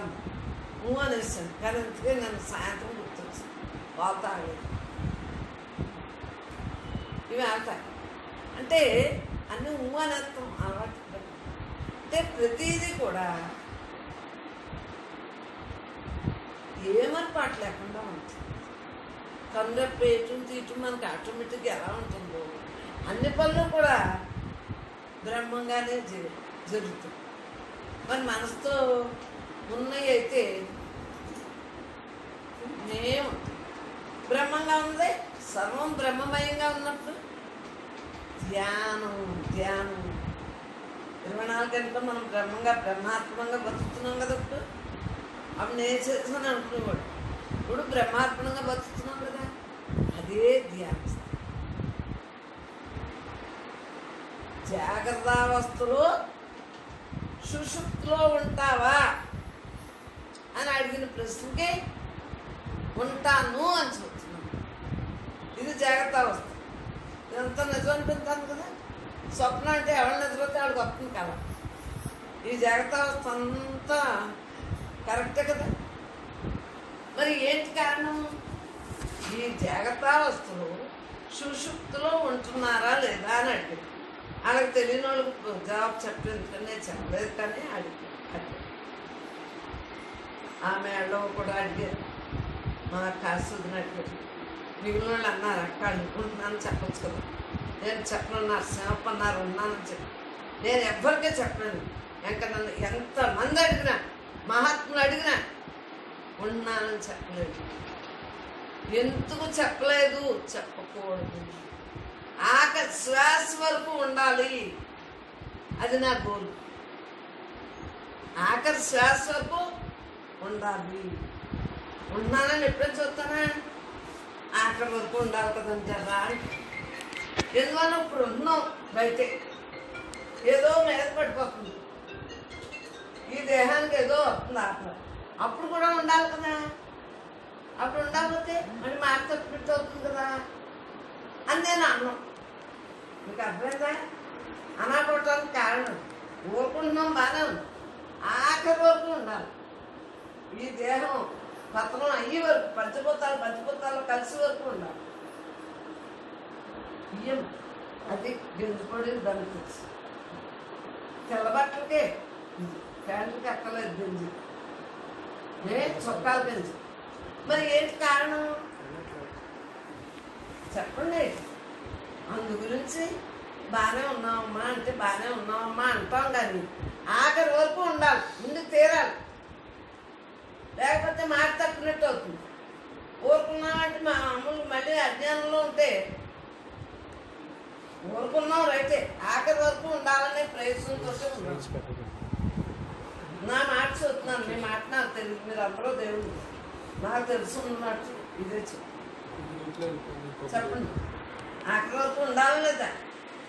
[SPEAKER 1] నువ్వు అనేసాను, కానీ అందుకే నన్ను సాయంత్రం గుర్తొచ్చింది పాలు తాగలేదు. ఇవి ఆడతాయి అంటే అన్నీ నువ్వు అనేస్తాం అలవాటు. అంటే ప్రతిదీ కూడా ఏమని పాట లేకుండా ఉంటుంది. కందర పేయటం తీయటం మనకి ఆటోమేటిక్గా ఎలా ఉంటుందో అన్ని పనులు కూడా బ్రహ్మంగానే జరుగుతుంది. మరి మనసుతో ఉన్నవి అయితే ఏముంటుంది? బ్రహ్మంగా ఉంది, సర్వం బ్రహ్మమయంగా ఉన్నప్పుడు ధ్యానం 24 గంటలు మనం బ్రహ్మాత్మకంగా బతుకుతున్నాం కదా. అప్పుడు నేను చేస్తాను అనుకునేవాడు. ఇప్పుడు బ్రహ్మార్పణంగా బతుకుతున్నాం కదా, అదే ధ్యానం. జాగ్రత్తావస్థలో సుషుప్తిలో ఉంటావా అని అడిగిన ప్రశ్నకి ఉంటాను అని చెప్తున్నాను. ఇది జాగ్రత్తావస్థ. ఇదంతా నిజం అనిపిస్తాను కదా. స్వప్నం అంటే ఎవరు నిద్రపోతే ఆవిడ వస్తుంది కదా. ఈ జాగ్రత్తావస్థ అంతా కరెక్టే కదా. మరి ఏంటి కారణం? ఈ జాగ్రత్తావస్థలో సుషుప్తిలో ఉంటున్నారా లేదా అని అడిగాడు. వాళ్ళకి తెలియని వాళ్ళకి జవాబు చెప్పలేదు, కానీ నేను చెప్పలేదు. కానీ అడిగాడు. ఆమె అడవ కూడా అడిగారు, మా కాసుని అడిగారు. మిగిలిన వాళ్ళు అన్నారు, అక్క అనుకుంటున్నాను చెప్పచ్చు కదా. నేను చెప్పను, నరసింహప్ప అన్నారు ఉన్నానని చెప్పి. నేను ఎవ్వరికే చెప్పలేను. ఇంకా నన్ను ఎంతమంది అడిగినా, మహాత్ములు అడిగినా ఉన్నానని చెప్పలేదు. ఎందుకు చెప్పలేదు? చెప్పకూడదు. ఆఖరి శ్వాస వరకు ఉండాలి, అది నా గోల్. ఆఖరి శ్వాస వరకు ఉండాలి. ఉన్నానని ఎప్పుడైనా చూస్తానా? ఆఖరి వరకు ఉండాలి కదండి జరా. ఎందువల్ల ఇప్పుడు ఉన్నాం బయటే, ఏదో మీద పడిపోతుంది, ఈ దేహానికి ఏదో వస్తుంది ఆఖరి. అప్పుడు కూడా ఉండాలి కదా. అప్పుడు ఉండకపోతే మరి మాట తప్పిట్టు అవుతుంది కదా అని నేను అన్నాం. మీకు అర్థమైందా? అనాపడటానికి కారణం ఊరుకుంటున్నాం, బాగానే ఉంది. ఆఖరి వరకు ఉండాలి. ఈ దేహం పతనం అయ్యే వరకు, పంచభూతాలు కలిసి వరకు ఉండాలి. బియ్యం అది గెంజుపడి దానికి తెల్లబట్టలకే ప్యాంటుకి అక్కలేదు గెంజి, చొక్కాలు గెంజి. మరి ఏంటి కారణం చెప్పండి. అందు గురించి బాగానే ఉన్నామమ్మా అంటే బాగానే ఉన్నామమ్మా అంటాం, కానీ ఆఖరి వరకు ఉండాలి, ముందుకు తీరాలి. లేకపోతే మాట తప్పినట్టు అవుతుంది. ఊరుకున్నామంటే మా అమ్ములు మళ్ళీ అజ్ఞానంలో ఉంటే ఊరుకున్నాం రైతే, ఆఖరి వరకు ఉండాలనే ప్రయత్నంతో ఉన్నాం. నా మాట చూస్తున్నాను, మీ మాట నాకు తెలియదు. మీరు అందరూ దేవుడు, నాకు తెలుసు మాట ఇదే చెప్పండి. ఆఖరి వరకు ఉండాలా లేదా?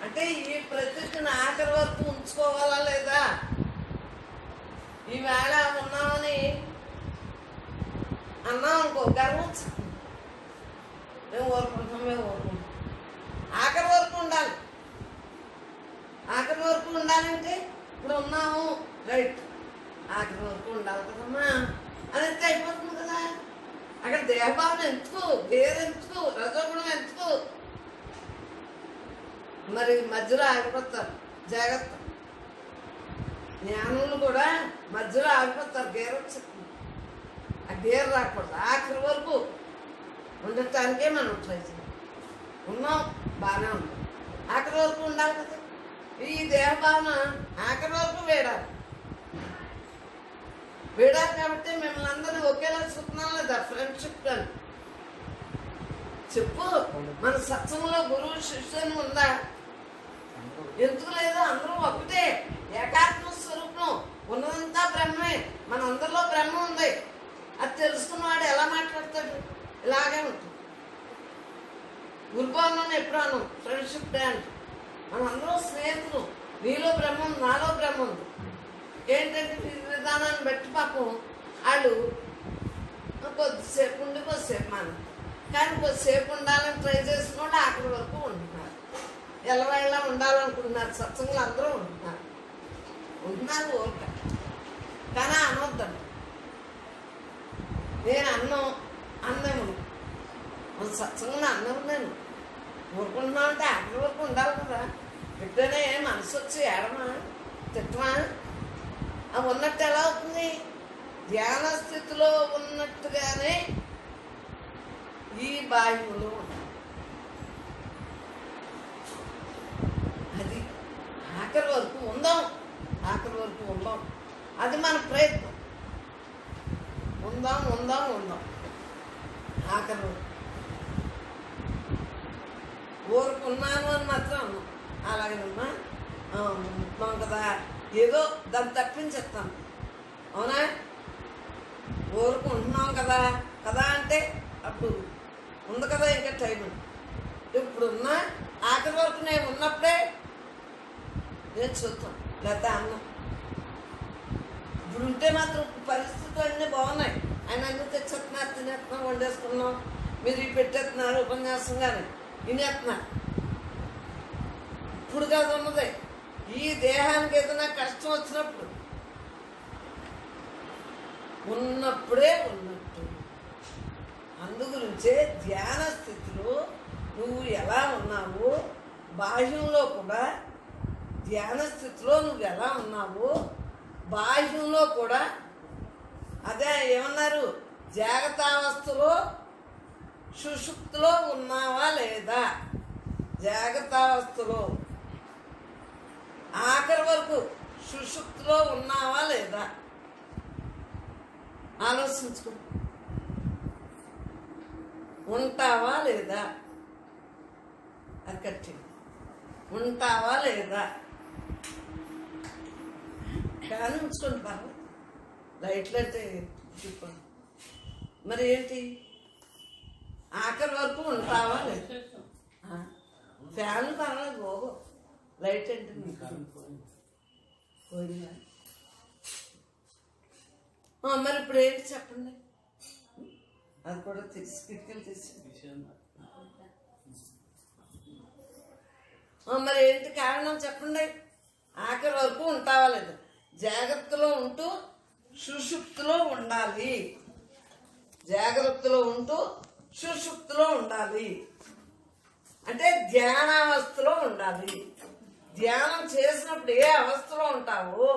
[SPEAKER 1] అంటే ఈ ప్రతిజ్ఞను ఆఖరి వరకు ఉంచుకోవాలా లేదా? ఈవేళ ఉన్నామని అన్నాం అనుకో, గర్వం మేము ఊరుకుంటాం. ఆఖరి వరకు ఉండాలి. ఆఖరి వరకు ఉండాలంటే ఇప్పుడు ఉన్నాము రైట్, ఆఖరి వరకు ఉండాలి కదమ్మా అని ఎంత అయిపోతుంది కదా. అక్కడ దేహభావన ఎందుకు, వేరెందుకు, రజోగుణం ఎందుకు? మరి మధ్యలో ఆగిపోతారు. జాగ్రత్త. జ్ఞానులు కూడా మధ్యలో ఆగిపోతారు. గేర్ వచ్చేస్తుంది. ఆ గేర్ రాకూడదు. ఆఖరి వరకు ఉండటానికే మనం ట్రై చేయాలి. ఉన్నాం, బాగానే ఉన్నాం, ఆఖరి వరకు ఉండాలి కదా. ఈ దేహభావన ఆఖరి వరకు వేడాలి కాబట్టి మిమ్మల్ని అందరినీ ఒకేలా చూస్తున్నాం లేదా? ఫ్రెండ్షిప్ కానీ చెప్పు. మన సత్సంగంలో గురువు శిష్యుని ఉందా? ఎందుకు లేదు? అందరూ ఒకటే, ఏకాత్మ స్వరూపం. ఉన్నదంతా బ్రహ్మే. మన అందరిలో బ్రహ్మ ఉంది. అది తెలుసుకున్నవాడు ఎలా మాట్లాడతాడు? ఇలాగే ఉంటుంది. గురుపౌర్ణమి ఎప్పుడాను ఫ్రెండ్షిప్ డే అంటే మనందరం స్నేహితులు. నీలో బ్రహ్మ ఉంది, నాలో బ్రహ్మ ఉంది. ఏంటంటే విధానాన్ని బట్టి పాపం వాళ్ళు కొద్దిసేపు ఉండి కొద్దిసేపు మనం, కానీ కొద్దిసేపు ఉండాలని ట్రై చేసిన వాళ్ళు ఆఖరి వరకు ఉంటున్నారు. ఎల్లవేళ్ళ ఉండాలనుకుంటున్నారు. సత్సంగులు అందరూ ఉంటున్నారు ఊరిక. కానీ అనొద్దండి. నేను అన్నము మన సత్సంగంలో అన్నం. నేను ఊరుకుంటున్నా అంటే ఆఖరి వరకు ఉండాలి కదా. ఎప్పుడైనా మనసు వచ్చి ఏడమా తిట్టమా? అవి ఉన్నట్టు ఎలా అవుతుంది? ధ్యాన స్థితిలో ఉన్నట్టుగానే ఈ బాహ్యంలో అది ఆఖరి వరకు ఉందాం. ఆఖరి వరకు ఉందాం. అది మన ప్రయత్నం. ఉందాం ఉందాం ఉందాం ఆఖరి వరకు. ఊరుకున్నాను అని మాత్రం అన్నాం. అలాగేనమ్మా ఉంటున్నాం కదా, ఏదో దాన్ని తప్పించేస్తాను. అవునా? ఊరుకుంటున్నాం కదా కదా అంటే అప్పుడు ఉంది కదా ఇంకా టైం. ఇప్పుడున్నా ఆఖరి వరకు నేను ఉన్నప్పుడే నేను చూస్తాను. లేదా అన్నం ఇప్పుడు ఉంటే మాత్రం పరిస్థితులు అన్నీ బాగున్నాయి. ఆయన అన్నీ తెచ్చేస్తున్నారు, తినేస్తున్నాం, వండేసుకున్నాం. మీరు ఇవి పెట్టేస్తున్నారు ఉపన్యాసంగానే వినేస్తున్నారు. ఇప్పుడు కాదు ఉన్నది. ఈ దేహానికి ఏదైనా కష్టం వచ్చినప్పుడు ఉన్నప్పుడే ఉన్నట్టు. అందుగురించే ధ్యాన స్థితిలో నువ్వు ఎలా ఉన్నావు, బాహ్యంలో కూడా ధ్యాన స్థితిలో నువ్వు ఎలా ఉన్నావు, బాహ్యంలో కూడా అదే ఏమన్నారు, జాగ్రత్తావస్థలో సుషుప్తిలో ఉన్నావా లేదా? జాగ్రత్తావస్థలో ఆఖరి వరకు సుషుప్తిలో ఉన్నావా లేదా ఆలోచించుకో. ఉంటావా లేదా? అది కట్టి ఉంటావా లేదా కానీ ఉంచుకోండి. బాబు లైట్లు అంటే చూసుకోండి. మరి ఏంటి ఆఖరి వరకు ఉంటావా లేదా? ఫ్యాన్లు పర్వాలేదు బాబు. లైట్ అంటే పోయిందా? మరి ఇప్పుడు ఏంటి చెప్పండి. అది కూడా తీసి కిటికీలు తీసి మరి ఏంటి కారణం చెప్పండి. ఆఖరి వరకు ఉంటావా లేదు? జాగ్రత్తలో ఉంటూ సుషుప్తిలో ఉండాలి. జాగ్రత్తలో ఉంటూ సుషుప్తిలో ఉండాలి అంటే ధ్యానావస్థలో ఉండాలి. ధ్యానం చేసినప్పుడు ఏ అవస్థలో ఉంటావు,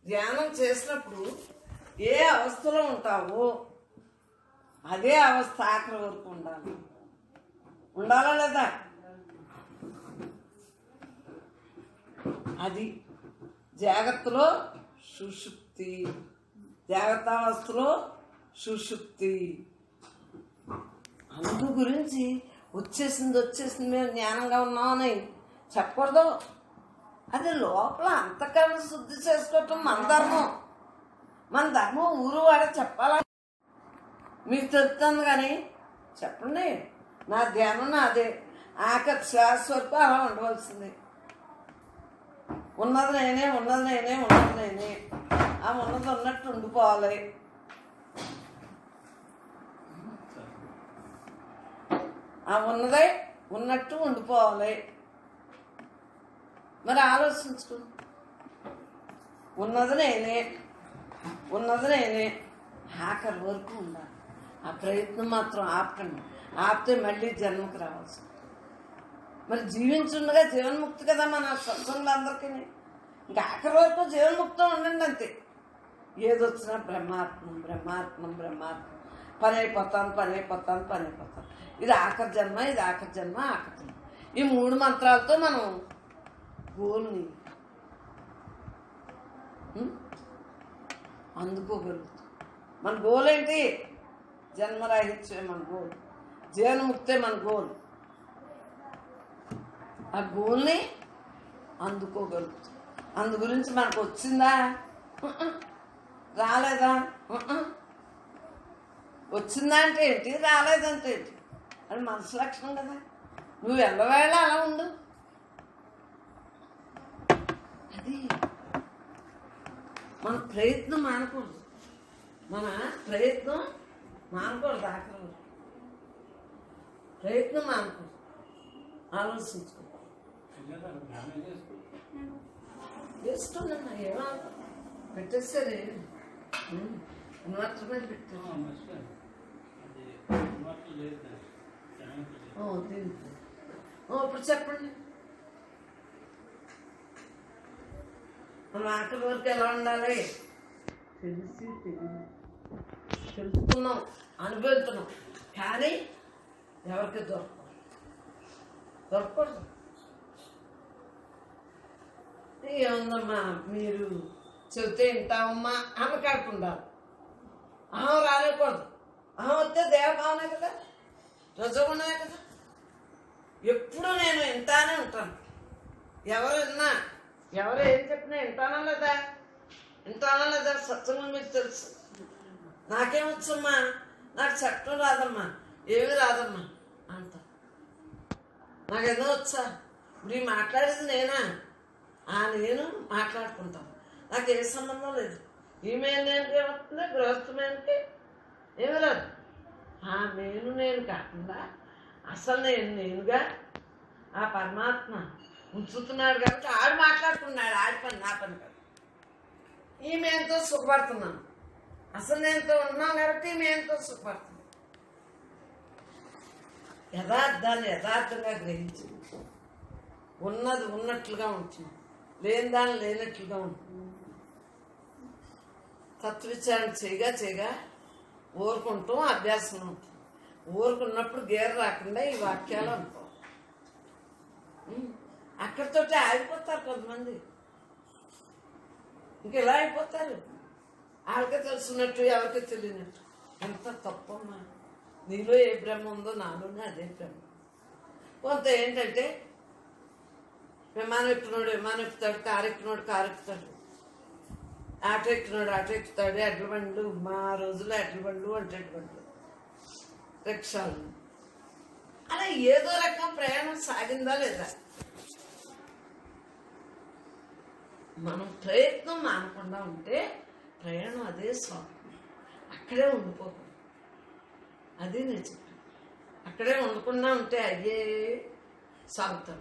[SPEAKER 1] ధ్యానం చేసినప్పుడు ఏ అవస్థలో ఉంటావు అదే అవస్థ ఆఖరి వరకు ఉండాలి. ఉండాలా లేదా? అది జాగ్రత్తలో సుషుప్తి, జాగ్రత్తావస్థలో సుషుప్తి. అందు గురించి వచ్చేసింది మేము జ్ఞానంగా ఉన్నామని చెప్పకూడదు. అది లోపల అంతఃకరణ శుద్ధి చేసుకోవటం మన ధర్మం. మన ధర్మం ఊరు వాడ చెప్పాలా? మీకు తెలుస్తుంది కానీ చెప్పండి. నా ధ్యానం నాదే. ఆఖరి శ్వాస వరకు అలా ఉండవలసింది. ఉన్నది నేనే, ఉన్నది నేనే, ఉన్నది నేనే. ఆ ఉన్నది ఉన్నట్టు ఉండిపోవాలి. ఆ ఉన్నదే ఉన్నట్టు ఉండిపోవాలి. మరి ఆలోచించుకో. ఉన్నది నేనే, ఉన్నది నేనే ఆఖరి వరకు ఉండాలి. ఆ ప్రయత్నం మాత్రం ఆపకండి. ఆపితే మళ్ళీ జన్మకు రావాల్సి. మరి జీవించుండగా జీవన్ముక్తి కదా మన సత్సంగులందరికీ. ఇంకా ఆఖరి వరకు జీవన్ముక్తం ఉండండి అంతే. ఏదొచ్చినా బ్రహ్మాత్మం బ్రహ్మాత్మం బ్రహ్మాత్మం. పని అయిపోతాను. ఇది ఆఖరి జన్మ, ఇది ఆఖరి జన్మ, ఆఖరి జన్మ. ఈ 3 మంత్రాలతో మనం గోల్ని అందుకోగలుగుతాం. మన గోల్ ఏంటి? జన్మరాహిత్యమే మన గోల్. జీవన్ముక్తే మన గోల్. ఆ గోల్ని అందుకోగలుగుతాం. అందు గురించి మనకు వచ్చిందా, రాలేదా, వచ్చిందా అంటే ఏంటి, రాలేదంటే ఏంటి, అది మనసు లక్షణం కదా. నువ్వు ఎల్లవేళ అలా ఉండు. అది మన ప్రయత్నం మానకూడదు. మన ప్రయత్నం మానకూడదు. ఆఖరి ప్రయత్నం మానకూడదు. ఆలోచించుకో. చేస్తుందమ్మా, ఏమో పెట్టేసరే ఇన్వర్టర్ మీద పెట్టారు. ఇప్పుడు చెప్పండి, మనం ఆఖరి వరకు ఎలా ఉండాలి? తెలిసి తెలుసుకున్నాం, అనుభవిస్తున్నాం, కానీ ఎవరికి దొరకకూడదు. ఏముందమ్మా, మీరు చెబితే వింటామమ్మా అనకాడకుండా అహం రాలేకూడదు. అహం వస్తే దేవభావనే కదా, రజోగుణమే కదా. ఎప్పుడు నేను వింటానే ఉంటాను. ఎవరు విన్నా, ఎవరు ఏం చెప్పినా వింటానా లేదా, సత్సంగం మీకు తెలుసు. నాకేమొచ్చమ్మా, నాకు చెప్పడం రాదమ్మా, ఏమీ రాదమ్మా అంట. నాకేదో వచ్చా, ఇప్పుడు ఈ మాట్లాడేది నేనా? నేను మాట్లాడుకుంటాను, నాకు ఏ సంబంధం లేదు. ఈమె నేనుకి ఏమవుతుంది, గృహస్థమేనకి ఏమి రాదు. నేను కాకుండా అసలు నేనుగా ఆ పరమాత్మ ఉంచుతున్నాడు కాబట్టి ఆడు మాట్లాడుకున్నాడు. ఆడి పని నా పని కాదు. ఈమె ఎంతో సుఖపడుతున్నాను, అసలు నేనుతో ఉన్నాను కాబట్టి ఈమె ఎంతో సుఖపడుతున్నాను. యథార్థాన్ని యథార్థంగా గ్రహించి ఉన్నది ఉన్నట్లుగా ఉంటుంది, లేని దాన్ని లేనట్లుగా ఉంటుంది. తత్వవిచారణ చేయగా ఊరుకుంటాం, అభ్యాసం ఉంటుంది. ఊరుకున్నప్పుడు గేరు రాకుండా ఈ వాక్యాలు అనుకో. అక్కడితోటి ఆగిపోతారు కొంతమంది, ఇంకెలా అయిపోతారు. వాళ్ళకే తెలుసున్నట్టు ఎవరికి తెలియనట్టు. ఎంత తప్పమ్మా. నీలో ఏ బ్రహ్మ ఉందో నాలోనే అదే బ్రహ్మ. కొంత ఏంటంటే విమానం ఎక్కుతున్నాడు విమానం ఎక్కుతాడు, కారు ఎక్కుతున్నాడు కారు ఎక్కుతాడు, ఆటో ఎక్కుతున్నాడు ఆటో ఎక్కుతాడు, ఎడ్ల బండ్లు, మా రోజుల్లో ఎడ్ల బండ్లు, ఒంటెడ్ల బండ్లు, రిక్షాలు, అలా ఏదో రకం ప్రయాణం సాగిందా లేదా. మనం ప్రయత్నం మానకుండా ఉంటే ప్రయాణం అదే స్వామి, అక్కడే ఉండిపోతాం. అది నేను చెప్పాను. అక్కడే ఉండకుండా ఉంటే అయ్యే సాగుతాం.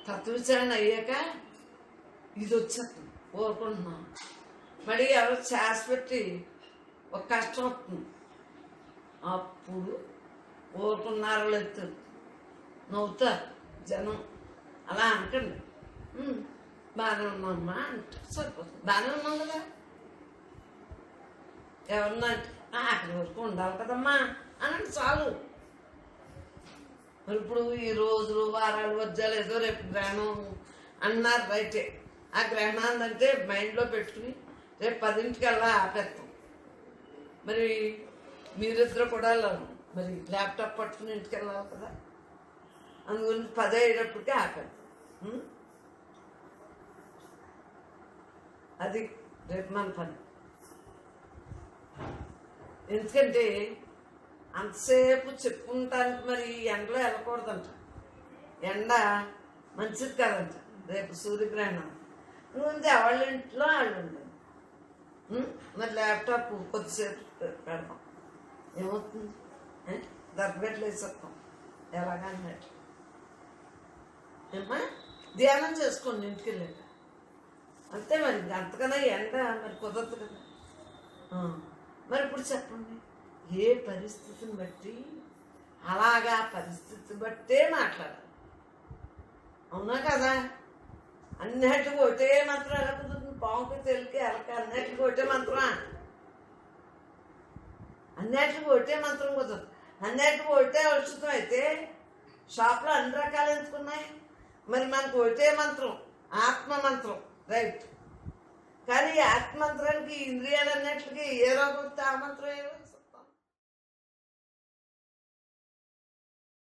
[SPEAKER 1] తత్వవిచారణ అయ్యాక ఇది వచ్చేస్తుంది, ఊరుకుంటున్నాం. మళ్ళీ ఎవరు చేసి పెట్టి ఒక కష్టం వస్తుంది, అప్పుడు ఊరుకున్నారో లేదు నవ్వుతారు జనం. అలా అనకండి, బాగానే ఉన్నామ్మా అంటే సరిపోతుంది. బాగానే ఉన్నాం కదా. ఎవరన్నా అంటే ఆఖరి వరకు ఉండాలి కదమ్మా అనండి చాలు. మరి ఇప్పుడు ఈ రోజులు వారాలు వజ్జాలు ఏదో రేపు గ్రహణం అన్నారు, రైతే. ఆ గ్రహణాన్ని అంటే మైండ్లో పెట్టుకుని రేపు 10ంటికి ఆపేస్తాం. మరి మీరిద్దరు కూడా మరి ల్యాప్టాప్ పట్టుకుని ఇంటికి వెళ్ళాలి కదా, అందుగురించి 10 అయ్యేటప్పటికే ఆపేస్తాం. అది రేపు మన పని. ఎందుకంటే అంతసేపు చెప్పుకుంటానికి మరి ఎండలో వెళ్ళకూడదంట. ఎండ మంచిది కాదంట. రేపు సూర్యగ్రహణం ముందు వాళ్ళ ఇంట్లో వాళ్ళు ఉంటారు. మరి ల్యాప్టాప్ కొద్దిసేపు పెడతాం, ఏమవుతుంది, దర్బెట్లు వేసేస్తాం ఎలాగన్నట్టు. ఏమ్మా ధ్యానం చేసుకోండి ఇంటికి వెళ్ళాక, అంతే. మరి అంతకన్నా ఎండ మరి కుదరదు కదా. మరి ఇప్పుడు చెప్పండి, ఏ పరిస్థితిని బట్టి అలాగా పరిస్థితి బట్టే మాట్లాడాలి, అవునా కదా. అన్నిటికి ఒకటే మంత్రం ఎలా కుదురుతుంది? పావుకి తెలికి ఎలక అన్నిటికి ఒకటే మంత్రమా? అన్నిటికి ఒకటే మంత్రం కుదరదు. అన్నిటికి ఒకటే ఔషధం అయితే షాప్లో అన్ని రకాలు ఎందుకున్నాయి? మరి మనకు ఒకటే మంత్రం, ఆత్మ మంత్రం, రైట్. కానీ ఈ ఆత్మంత్రానికి ఇంద్రియాలన్నిటికి ఏ రోగం వస్తే ఆ మంత్రం ఏమి